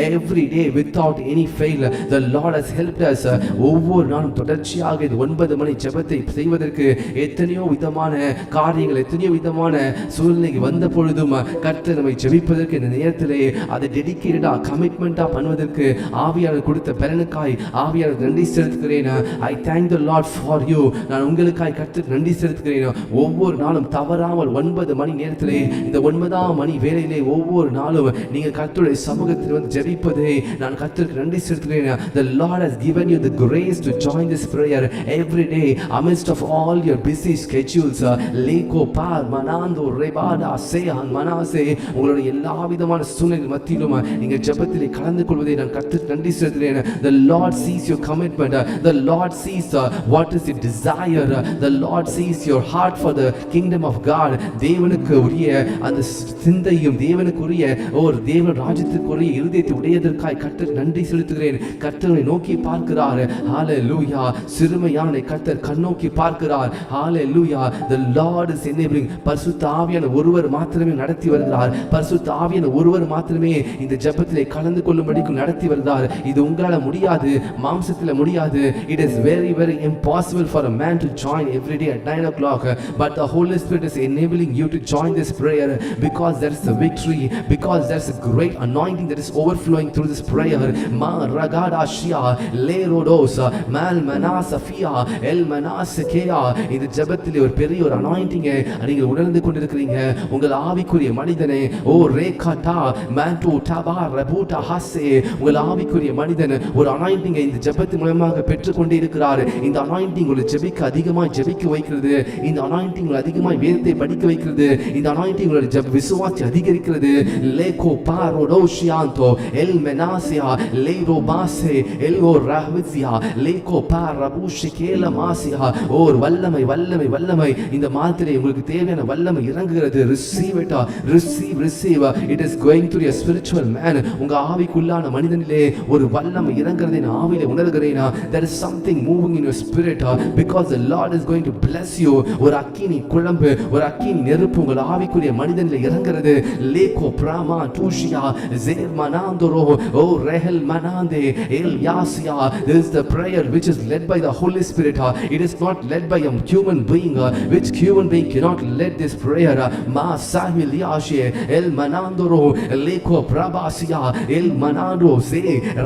every day without any fail. The Lord has helped us. ஒவ்வொரு நாளும் தொடர்ச்சியாக 9 மணி ஜெபத்தை செய்வதற்கு எத்தனையோ விதமான காரியங்கள் எத்தனையோ விதமான சூழ்நிலை வந்த பொழுதும் கர்த்தர் நம்மை ஜெபிப்பதற்கு இந்த நேரத்திலே அதை டெடிகேட்டடா கமிட்மெண்டா பண்ணுவதற்கு ஆவியானவர் கொடுத்த பலனுக்காய் ஆவியானவர் நன்றி செலுத்துகிறேன். I thank the Lord for you. நான் உங்களுக்காய் கர்த்தருக்கு நன்றி செலுத்துகிறேன். ஒவ்வொரு நாளும் தவறாமல் 9 மணி நேரத்திலே இந்த 9ஆம் மணி வேளையிலே ஒவ்வொரு நாளும் நீங்கள் கர்த்தருடைய சமூகத்தில் வந்து ஜெபிப்பதை நான் கர்த்தருக்கு நன்றி செலுத்துகிறேன். The Lord has given you the grace to join this prayer every day amidst of all your busy schedules. Leko par manando rebada sehan manase, உங்களுடைய எல்லா விதமான சூழ்நிலை மத்தியிலும் நீங்க ஜெபத்திலே கலந்து கொள்வதை நான் கர்த்தருக்கு நன்றி செலுத்துகிறேன். The Lord sees your commitment. The Lord sees what is your desire. The Lord sees your heart for the kingdom of God. தேவனுக்கு உரிய அந்த சிந்தையும் தேவனுக்கு உரிய ஒரு தேவ ராஜ்யத்துக்கு உரிய இருதயத்தை உடையதற்காய் கர்த்தருக்கு நன்றி செலுத்துகிறேன். கர்த்தரை நோக்கி பார்க்கிறார். ஹalleluya, சிறுமையானை கர்த்தர் கண்ணோக்கி பார்க்கிறார். ஹalleluya, the Lord is enabling. பரிசுத்த ஆவியானவர் ஒருவர் மாத்திரமே நடத்தி வருகிறார். பரிசுத்த ஆவியானவர் ஒருவர் மாத்திரமே இந்த ஜெபத்திலே கலந்து கொள்ளும்படிக்கு நடத்தி வருகிறார். இது உங்களால முடியாது, மாம்சத்திலே முடியாது. It is very very impossible for a man to join every day at 9 o'clock, but the Holy Spirit is enabling you to join this prayer because there is a victory, because there is a great anointing that is overflowing through this prayer. Ma ragada shia le rodosa mal manasafia el manasekea, இந்த ஜெபத்திலே ஒரு பெரிய ஒரு anointing நீங்க உணர்ந்து கொண்டிருக்கிறீங்க. உங்கள் ஆவிக்குரிய மனிதனே ஓ ரேகாடா மான்டு டபா ரபூட்டா ஹாசே, உங்கள் ஆவிக்குரிய மனிதன் ஒரு anointing இந்த ஜெபத்தின் மூலமாக பெற்றுக்கொண்டே இருக்கிறார். இந்த anointing உங்களை ஜெபிக்க அதிகமாய் ஜெபிக்க வைக்கிறது. இந்த anointing உங்களை அதிகமாய் வேதத்தை படிக்க வைக்கிறது. இந்த anointing உங்களுடைய விசுவாசத்தை அதிகரிக்கிறது. லேகோ பாரோடோஷியான் Santo El Menasia Leiro Base Elgo Rahvizia Leko Parabushikela Masia ஓர் வல்லமை வல்லமை வல்லமை இந்த மாதிரி உங்களுக்கு தேவையான வல்லமை இறங்குகிறது. receive it, receive it is going through your spiritual man. உங்க ஆவிக்குள்ளான மனிதனிலே ஒரு வல்லமை இறங்குறதை நான் ஆவியிலே உணர்கிறேன். there is something moving in your spirit because the Lord is going to bless you. ஒரு அக்கினி குழம்பு ஒரு அக்கினி நெருப்பு உங்கள் ஆவிக்குரிய மனிதனிலே இறங்குறது. லேகோ பிராமா டூஷியா ஜேர் மனாந்தோரோ ஓ ரெஹல் மனாந்தே L யாசியா. this is the prayer which is led by the Holy Spirit. it is not led by a human being. which human being cannot lead this prayer? ma sahil yashe el manandoro leko prabasia el manando se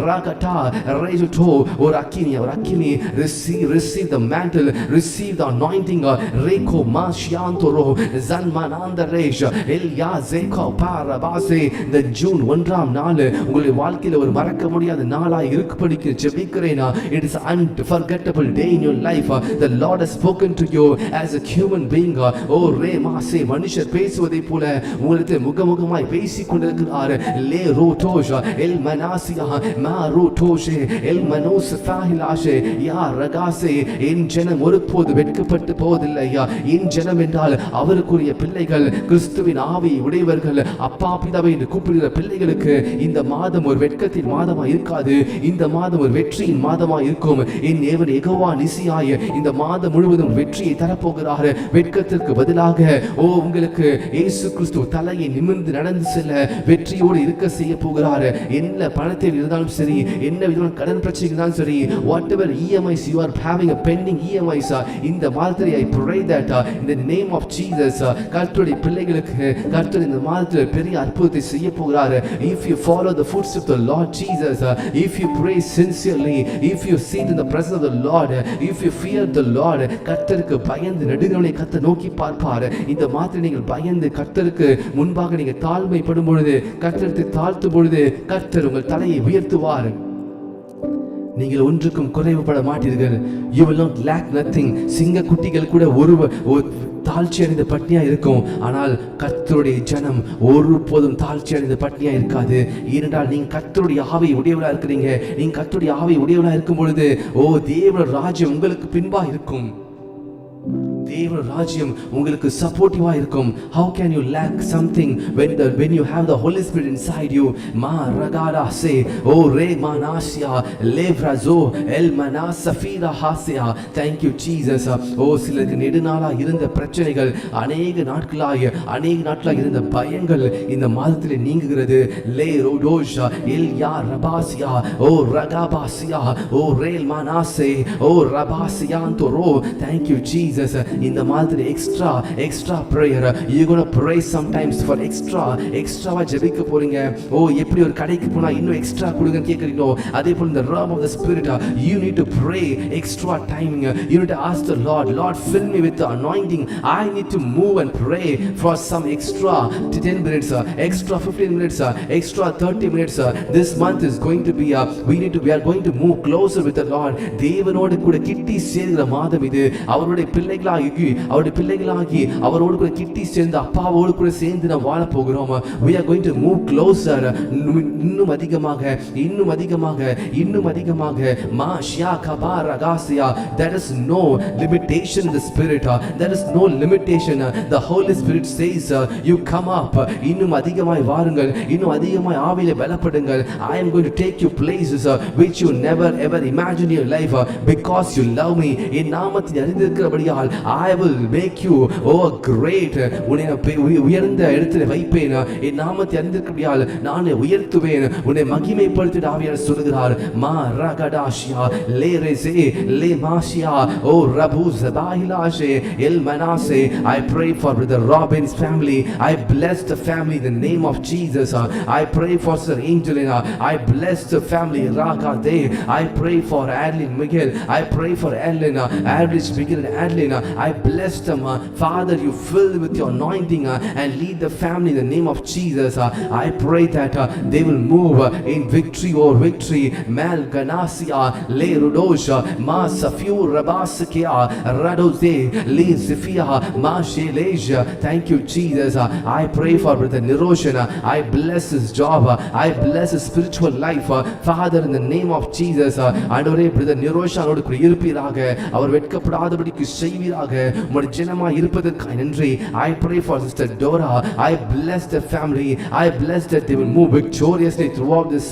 rakata rejuto or akini receive the mantle, receive the anointing. reko mashiantoro zan mananda resh el yazeko parabase. the June 1ஆம் நாள் உங்களுடைய வாழ்க்கையில ஒரு மறக்க முடியாத நாளாய் இருக்கும்படிக்கு ஜெபிக்கிறேன். it is unforgettable day in your life. the Lord has spoken to you as a human being. ஓ ரே மாசே மனுஷர் பேசுவதை போல உங்களுக்கு முகமுகமாய் பேசிக் கொண்டிருக்கிறார். லே ரோட்டோஷ எல் மனாசியா மா ரோட்டோஷே எல் மனோஸ் ஃபாஹிலாஷே யா ரகாசே. என் ஜனம் ஒருபோது வெட்கப்பட்டு போவதில்லை. என் ஜனம் என்றால் அவருக்குரிய பிள்ளைகள், கிறிஸ்துவின் ஆவி உடையவர்கள், அப்பா பிதாவை என்று கூப்பிடுகிற பிள்ளைகளுக்கு இந்த மாதம் ஒரு வெட்கத்தின் மாதமா இருக்காது. இந்த மாதம் ஒரு வெற்றியின் மாதமா இருக்கும். என் தேவன் யெகோவா நிசியாய் இந்த மாதம் முழுவதும் வெற்றியை தரப்போகிறார். வெட்கத்திற்கு பதிலாக ஓ உங்களுக்கு இயேசு கிறிஸ்து தலையை நிமிர்ந்து நடந்து செல்ல வெற்றியோடு இருக்க செய்ய போகிறார். என்ன பணத்தை இருந்தாலும் சரி, என்ன விதமான கடன் பிரச்சனை இருந்தாலும் சரி, whatever EMIs you are having a pending EMIs இந்த மாதிரி I pray that in the name of Jesus கர்த்தருடைய பிள்ளைகளுக்கு கர்த்தர் இந்த மாதத்தில் பெரிய அற்புதத்தை செய்ய போகிறார். if you follow the footsteps of the Lord Jesus, if you pray sincerely, if you sit in the presence of the Lord, if you fear the Lord, கர்த்தருக்கு பயந்து நடுங்கவனை கர்த்தர் நோக்கி பார்ப்பார். இந்த மாதிரி நீங்கள் பயந்து கர்த்தருக்கு முன்பாக நீங்கள் தாழ்மைப்படும் பொழுது, கர்த்தரை தாழ்த்தும் பொழுது கர்த்தர் உங்கள் தலையை உயர்த்துவார். நீங்கள் ஒன்றுக்கும் குறைவுபட மாட்டீர்கள். you will not lack nothing. சிங்க குட்டிகள் கூட ஒரு தாழ்ச்சி அடைந்த பட்டினியா இருக்கும். ஆனால் கர்த்தருடைய ஜனம் ஒருபோதும் தாழ்ச்சி அடைந்த பட்டினியா இருக்காது. ஏனென்றால் நீங்க கர்த்தருடைய ஆவி உடையவளா இருக்கிறீங்க. நீங்க கர்த்தருடைய ஆவி உடையவளா இருக்கும் பொழுது ஓ தேவ ராஜ்யம் உங்களுக்கு பின்பா இருக்கும். தேவ ராஜ்யம் உங்களுக்கு சப்போர்ட்டிவா இருக்கும். how can you lack something when you have the Holy Spirit inside you? ma ragada se o re manasia levrazo el manasafira hasia. thank you Jesus. ஓ சிலருக்கு நெடுநாளா இருந்த பிரச்சனைகள், அநேக நாட்களாய் இருந்த பயங்கள் இந்த மாதத்திலே நீங்குகிறது. le rodosha el ya rabasia o ragabasia o rel manase o rabasiantoro. thank you Jesus. இந்த மாதிரி extra prayer you going to pray sometimes for extra ஜெபிக்க போறீங்க. ஓ எப்படி ஒரு கடைக்கு போனா இன்னும் எக்ஸ்ட்ரா கொடுங்கன்னு கேக்குறீங்களோ, அதே போல இந்த realm of the spirit you need to pray extra timing. you need to ask the Lord fill me with the anointing. I need to move and pray for some extra 10 minutes, extra 15 minutes, extra 30 minutes. this month is going to be we are going to move closer with the Lord. தேவனோடு கூட கிட்டி சேர்கிற மாதம் இது. அவருடைய பிள்ளைகளாகி அவரோடு கூட கிட்டி சேர்ந்து அப்பாவோடு கூட சேர்ந்து நாம் வாழ போகிறோம். we are going to move closer. இன்னும் அதிகமாக ma shya kabara gasia. there is no limitation in the spirit. there is no limitation. the Holy Spirit says you come up. இன்னும் அதிகமாய் வாருங்கள், இன்னும் அதிகமாய் ஆவியிலே பலப்படுங்கள். I am going to take you places which you never ever imagined in your life because you love me. என் நாமத்தை அறிந்திருக்கிறபடியால் I will make you great. உன்னை உயர்ந்த இடத்தில் வைப்பேன். என் நாமத்தை அறிந்திருக்கிறபடியால் நான் உயர்த்துவேன். உன்னை மகிமைப்படுத்திட ஆவியானவர் சொல்கிறார். மா ரகடாஷியா லே ரெசே லே மாஷியா ஓ ரபு ஜபாஹிலாஷே எல் மனாசே. I pray for Brother Robin's family. I bless the family in the name of Jesus. I pray for Sir Angelina. I bless the family Ragade. I pray for Adeline Miguel. I pray for Elena, Average Miguel and Adeline. I bless them. Father, you fill with your anointing and lead the family in the name of Jesus. I pray that they will move in victory or victory. Mal Ganasia, Le Rudosha, Ma Safiu Rabasakia, Radoze, Le Zifia, Ma Sheleja. Thank you, Jesus. I pray for Brother Niroshan. I bless his job. I bless his spiritual life. Father, in the name of Jesus, ஆண்டவரே Brother Niroshan கூட இருப்பீராக, அவர் வெட்கப்படாதபடிக்கு செய்வீராக, உம்முடைய ஜனமாய் இருப்பதற்காக நன்றி. I pray for Sister Dora. I bless the family. I bless that they will move victoriously throughout this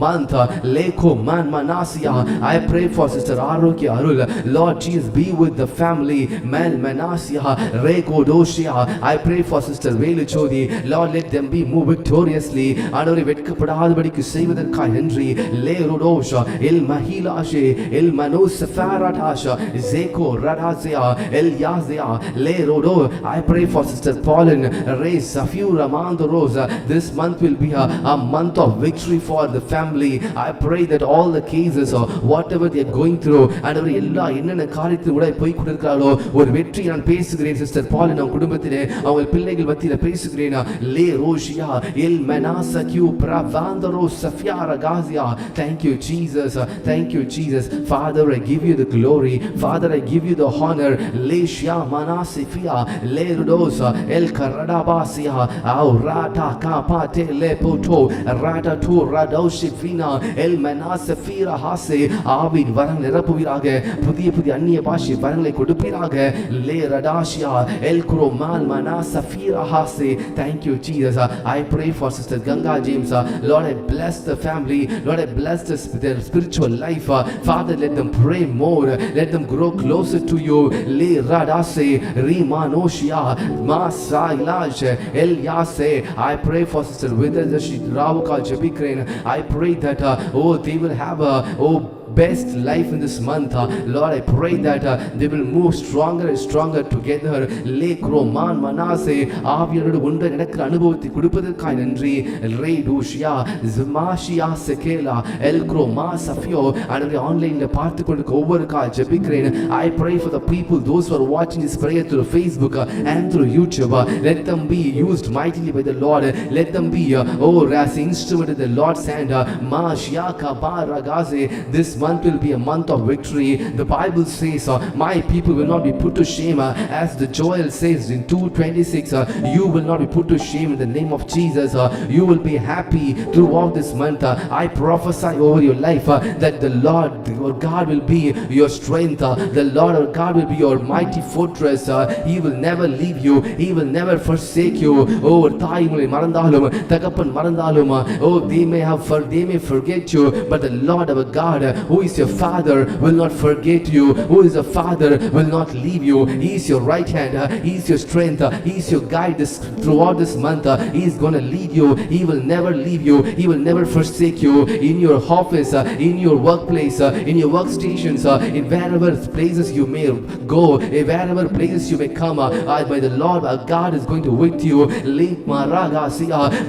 month. Leko Man Manasia. I pray for Sister Arokya Arul. Lord Jesus, be with the family. Man Manasia, Reko Doshia. I pray for Sister Velu Chodi. Lord, let them be move victoriously. ஆண்டவரே வெட்கப்படாதபடிக்கு செய்வதற்காக நன்றி. Le Rodosha, El Mahilashe, El Manus Faratasha, Zeko Radazia, El Yazia, Le Rodo. I pray for Sister Pauline, Ray Safura Mando Rosa. This month will be a month of victory for the family. I pray that all the cases or whatever they are going through, ஆண்டவரே எல்லா என்னென்ன காரியத்தில் கூட போய் கொண்டிருக்கிறாரோ ஒரு வெற்றி நான் பேசுகிறேன். சிஸ்டர் பாலின் அவங்க குடும்பத்திலே அவங்க பிள்ளைகள் மத்தியில் பேசுகிறேன். Le Roshia, El Manasa Q Pravandro Safiara Gazia. Thank you, Jesus. Thank you, Jesus. Father, I give you the glory. Father, I give you the honor. Le Shia Manasifia, Le Rodosa, El Karadabasia, Au Rata Kapate Le Poto, Rata Tu Radoshifina, El Manasafira Hase, Avid Varang Rapuvirage, புதிய புதிய அந்நிய பாஷை வரங்களை கொடுப்பீராக. Le Radashia, El Kromal Manasafira Hase. Thank you, Jesus. I pray for Sister Ganga James. Lord, I bless the family. Lord, I bless their spiritual life. Father, let them pray more. Let them grow closer to you. Le Radase, Rimanoshia, Masailaj, El Yase. I pray for Sister Vidyashi Ravuka Jabikren. I pray that they will have best life in this month. Lord, I pray that they will move stronger and stronger together. Le Kroman Manase, ஆவியோடு ஒன்று நடக்கிற அனுபவத்தை கொடுப்பதற்காக நன்றி. Re Dushia, Zmashia Sekela, El Kroma Safio. And ஆன்லைன்ல பார்த்து கொண்டிருக்க ஒவ்வொருக்காக ஜெபிக்கிறேன். I pray for the people, those who are watching this prayer through Facebook and through YouTube. Let them be used mightily by the Lord. Let them be as instrument in the Lord's hand. Ma Shiaka Baragaze. This month will be a month of victory. The Bible says, my people will not be put to shame. As the Joel says in 2:26, you will not be put to shame in the name of Jesus. You will be happy throughout this month. I prophesy over your life that the Lord, your God, will be your strength. The Lord, our God, will be your mighty fortress. He will never leave you. He will never forsake you. தாய் உங்களை மறந்தாலும் தகப்பன் மறந்தாலும் they may forget you, but the Lord our God, who is your father, will not forget you. Who is a father will not leave you. He is your right hand. He is your strength. He is your guide throughout this month. He is going to lead you. He will never leave you. He will never forsake you. In your office, in your workplace, in your workstations, in wherever places you may go, wherever places you may come, by the Lord our God is going to with you.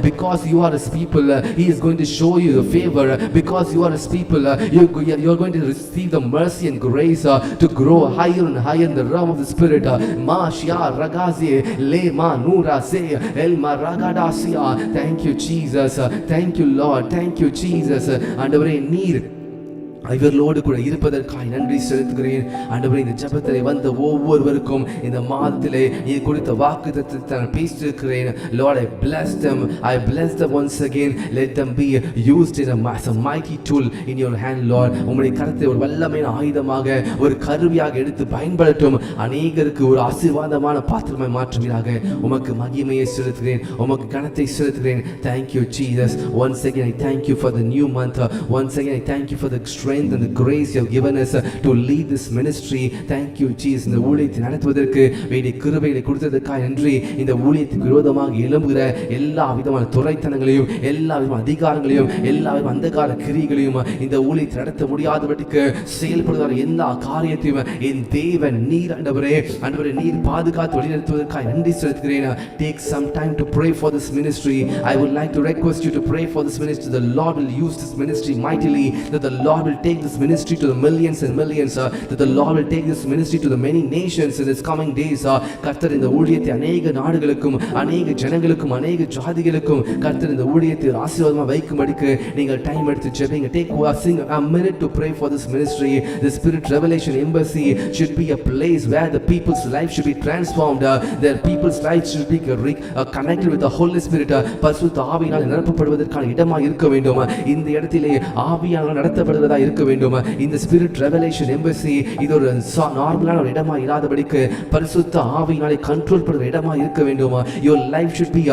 Because you are his people, he is going to show you the favor. Because you are his people, you're going to receive the mercy and grace to grow higher and higher in the realm of the Spirit. Ma Shia Ragazi, Le Ma Nura Se, El Maragadasia. Thank you, Jesus. Thank you, Lord. Thank you, Jesus. ஆண்டவரே நீர் இவர்களோடு கூட இருப்பதற்காக நன்றி செலுத்துகிறேன். ஆண்டவரே இந்த ஜெபத்திலே வந்த ஒவ்வொருவருக்கும் இந்த மாதத்திலே நீ கொடுத்த வாக்குத்தத்தத்தை நான் பேசியிருக்கிறேன். Lord, I bless them. I bless them once again. Let them be used in as a mighty tool in your hand, Lord. உம்முடைய கரத்தை ஒரு வல்லமையான ஆயுதமாக ஒரு கருவியாக எடுத்து பயன்படுத்தும். அநேகருக்கு ஒரு ஆசீர்வாதமான பாத்திரமாய் மாற்றுவீராக. உமக்கு மகிமையை செலுத்துகிறேன். உமக்கு கனத்தை செலுத்துகிறேன். Thank you, Jesus. Once again I thank you for the new month. Once again I thank you for the strength and the grace you have given us to lead this ministry. Thank you, Jesus. இந்த ஊழியத்தை நடத்துவதற்கு வேண்டிய கிருபைகளை கொடுத்ததற்காக நன்றி. இந்த ஊழியத்துக்கு விரோதமாக எழும்புகிற எல்லா விதமான துரைத்தனங்களையும் எல்லா விதமான அதிகாரங்களையும் எல்லா விதமான அந்தகார கிரியைகளையும் இந்த ஊழியத்தை நடத்த முடியாதபடிக்கு செயல்படுகிற எல்லா காரியத்தையும் என் தேவன் நீர் ஆண்டவரே நீர் பாதுகாத்து வழிநடத்துவதற்காக நன்றி செலுத்துகிறேன். Take some time to pray for this ministry. I would like to request you to pray for this ministry. The Lord will use this ministry mightily, that the Lord will will take this ministry to the millions and millions, that the Lord will take this ministry to the many nations in this coming days. கர்த்தர் இந்த ஊழியத்தை அநேக நாடுகளுக்கும் அநேக ஜனங்களுக்கும் அநேக ஜாதிகளுக்கும் கர்த்தர் இந்த ஊழியத்தை ஆசீர்வாதமாக வைக்கும்படிக்கு நீங்கள் டைம் எடுத்து ஜெபிங்க. Take a minute to pray for this ministry. The Spirit Revelation Embassy should be a place where the people's life should be transformed. Their people's life should be connected with the Holy Spirit. பரிசுத்த ஆவியினால் நிரப்பப்படுவதற்கான இடமாக இருக்க வேண்டும். இந்த இடத்திலே ஆவியானவர் நடத்தப்படுவதாக இருக்க வேண்டும். இந்த Spirit Revelation Embassy இது ஒரு நார்மலான ஒரு இடமா இராதபடிக்கு பரிசுத்த ஆவியினாலே கண்ட்ரோல் பண்ணுற இடமா இருக்க வேண்டும். Your life should be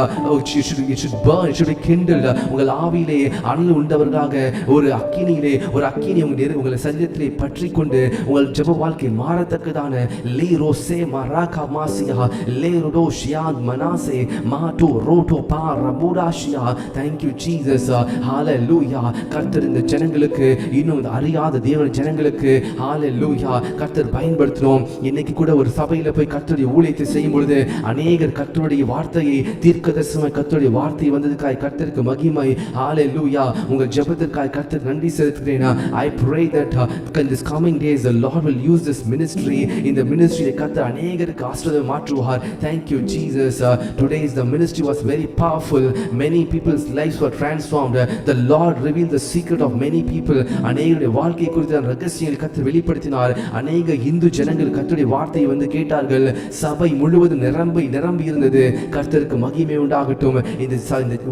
it should burn, it should be kindled. உங்கள் ஆவியிலே அனல் உண்டவர்களாக ஒரு அக்கினியிலே ஒரு அக்கினி உங்கள் சரீரத்திலே பற்றி கொண்டு உங்கள் ஜெப வாழ்க்கை மாறத்தக்கதான லீரோ சே மராகா மாசியா லேரோடோ ஷியாத் மனாசே மாட்டோ ரோட்டோ பா ரபுடாஷியா. Thank you Jesus. Hallelujah. கர்த்தர் இந்த ஜனங்களுக்கு இன்னும் அறியாத தேவன் ஜனங்களுக்கு ஹalleluya கர்த்தர் பயன்படுத்துறோம். இன்னைக்கு கூட ஒரு சபையில போய் கர்த்தருடைய ஊழியத்தை செய்யும் பொழுது அநேகர் கர்த்தருடைய வார்த்தையை தீர்க்கதரிசனமாய் கர்த்தருடைய வார்த்தை வந்ததுக்காய் கர்த்தருக்கு மகிமை. ஹalleluya. உங்கள் ஜெபத்திற்காய் கர்த்தர் நன்றி செலுத்துகிறேன். I pray that in this coming days the Lord will use this ministry. In the ministry கர்த்தர் அநேகருக்கு ஆசீர்வாதம் மாற்றுவார். Thank you Jesus. Today's the ministry was very powerful. Many people's lives were transformed. The Lord revealed the secret of many people. அநேகருடைய வாழ்க்கை குறித்த ரகசியங்களை கர்த்தர் வெளிப்படுத்தினார். அநேக இந்து ஜனங்கள் கர்த்தருடைய வார்த்தையை வந்து கேட்டார்கள். சபை முழுவதும் நிரம்பி இருந்தது. கர்த்தருக்கு மகிமை உண்டாகட்டும். இந்த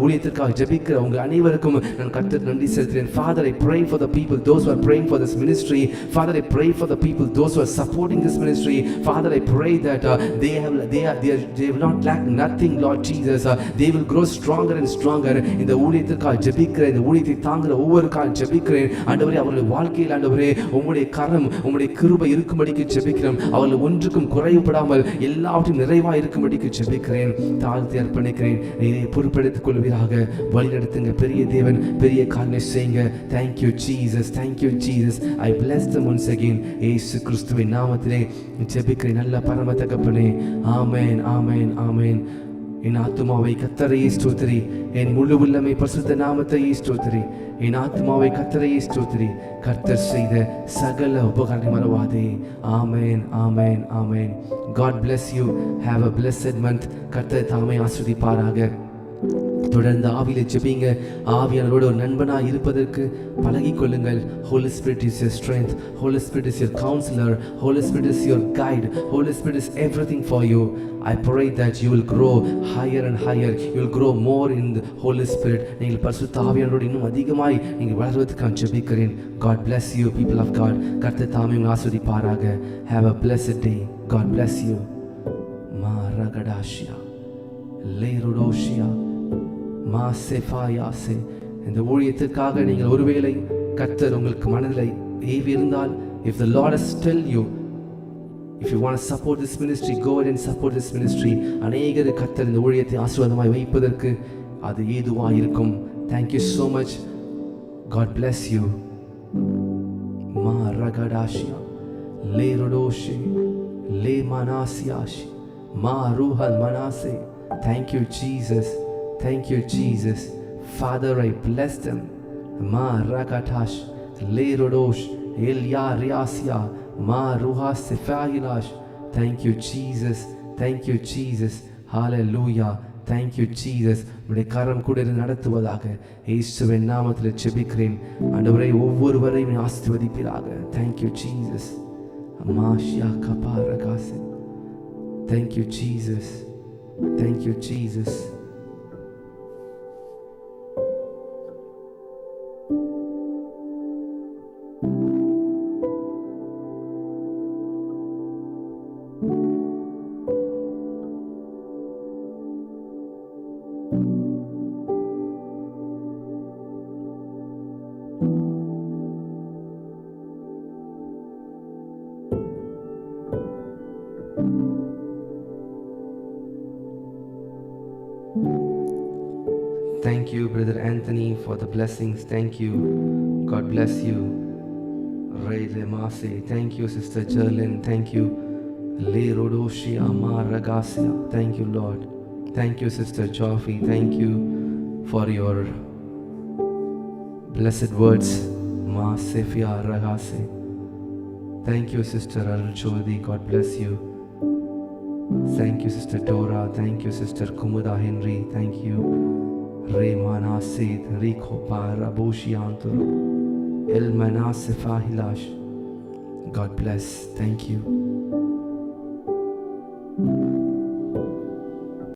ஊழியத்திற்காக ஜெபிக்கிற உங்க அனைவருக்கும் நான் கர்த்தருக்கு நன்றி செலுத்துகிறேன். Father, I pray for the people those who are praying for this ministry. Father, I pray for the people those who are supporting this ministry. Father, I pray that they will not lack nothing, Lord Jesus. They will grow stronger and stronger. இந்த ஊழியத்திற்காக ஜெபிக்கிறேன். இந்த ஊழியத்தை தாங்குற ஒவ்வொரு கால் ஜெபிக்கிறேன். ஆண்டவரே, அவருடைய வாழ்க்கையில் ஆண்டவரே உம்முடைய கரம் உம்முடைய கிருபை இருக்கும்படிக்கு ஜெபிக்கிறேன். அவர்கள் ஒன்றுக்கும் குறைவுபடாமல் எல்லாவற்றையும் நிறைவாக இருக்கும்படிக்கு ஜெபிக்கிறேன். தாழ்த்தி அர்ப்பணிக்கிறேன். நீரை பொறுப்பெடுத்துக் கொள்வீராக. வழி நடத்துங்க. பெரிய தேவன் பெரிய காரியங்களை செய்யுங்க. Thank you Jesus. Thank you Jesus. I bless them once again. இயேசு கிறிஸ்துவின் நாமத்திலே ஜெபிக்கிறேன் நல்ல பரம தகப்பனே. ஆமென் ஆமென் ஆமென். என் ஆத்துமாவை கர்த்தரையே ஸ்தோத்திரி. என் முழு உள்ளமை பரிசுத்த நாமத்தையே ஸ்தோத்திரி. என் ஆத்துமாவை கர்த்தரையே ஸ்தோத்திரி. கர்த்தர் செய்த சகல உபகாரங்களை மறவாதே. ஆமென் ஆமென் ஆமென். God bless you. Have a blessed month. கர்த்தர் தாமே ஆசீர்வதிப்பாராக. தொடர்ந்து ஆவியிலே ஜெபிங்க. ஆவியானவரோட ஒரு நண்பனாக இருப்பதற்கு பழகிக் கொள்ளுங்கள். Holy Spirit is your strength. Holy Spirit is your counselor. Holy Spirit is your guide. Holy Spirit is everything for you. I pray that you will grow higher and higher. You will grow more in the Holy Spirit. நீங்கள் பரிசுத்த ஆவியானவரோடு இன்னும் அதிகமாய் நீங்கள் வளர்வதற்கு ஜெபிக்கிறேன். God bless you people of God. கர்த்தர் தாமே உங்களை ஆசீர்வதிப்பாராக. Have a blessed day. God bless you. Maragadasia Lerodosia மாசெஃபாயாசே. இந்த ஊழியத்திற்காக நீங்கள் ஒருவேளை கர்த்தர் உங்களுக்கு மனதில் ஏவி இருந்தால், if the Lord has tell you, if you want to support this ministry, go ahead and support this ministry. அநேகர் கர்த்தர் இந்த ஊழியத்தை ஆசீர்வாதமாய் வைப்பதற்கு அது ஏதுவாக இருக்கும். Thank you so much. God bless you. Maragadasia Lerodoshi Le Manasiashi Maruhan Manase. Thank you Jesus. Thank you Jesus. Father, I bless them. Ma rakatash lerodosh elya riasia ma ruha sefailash. Thank you Jesus. Thank you Jesus. Hallelujah. Thank you Jesus. உம்முடைய கரம் கூட இருந்து நடத்துவதாக இயேசுவின் நாமத்தில் ஜெபிக்கிறேன். ஆண்டவரே, ஒவ்வொருவரையும் ஆசீர்வதிப்பீராக. Thank you Jesus. Amasya kaparagase. Thank you Jesus. Thank you Jesus. Thank you, Brother Anthony, for the blessings. Thank you. God bless you. Ray Lemase. Thank you, Sister Jerlyn. Thank you. Le Rodoshi Amar Ragasia. Thank you, Lord. Thank you, Sister Joffy. Thank you for your blessed words. Ma Sefia Ragase. Thank you, Sister Arjodi. God bless you. Thank you, Sister Dora. Thank you, Sister Kumuda Henry. Thank you. Remana Sid Riko Paraboshianturu Elmana Sefahilash. God bless. Thank you.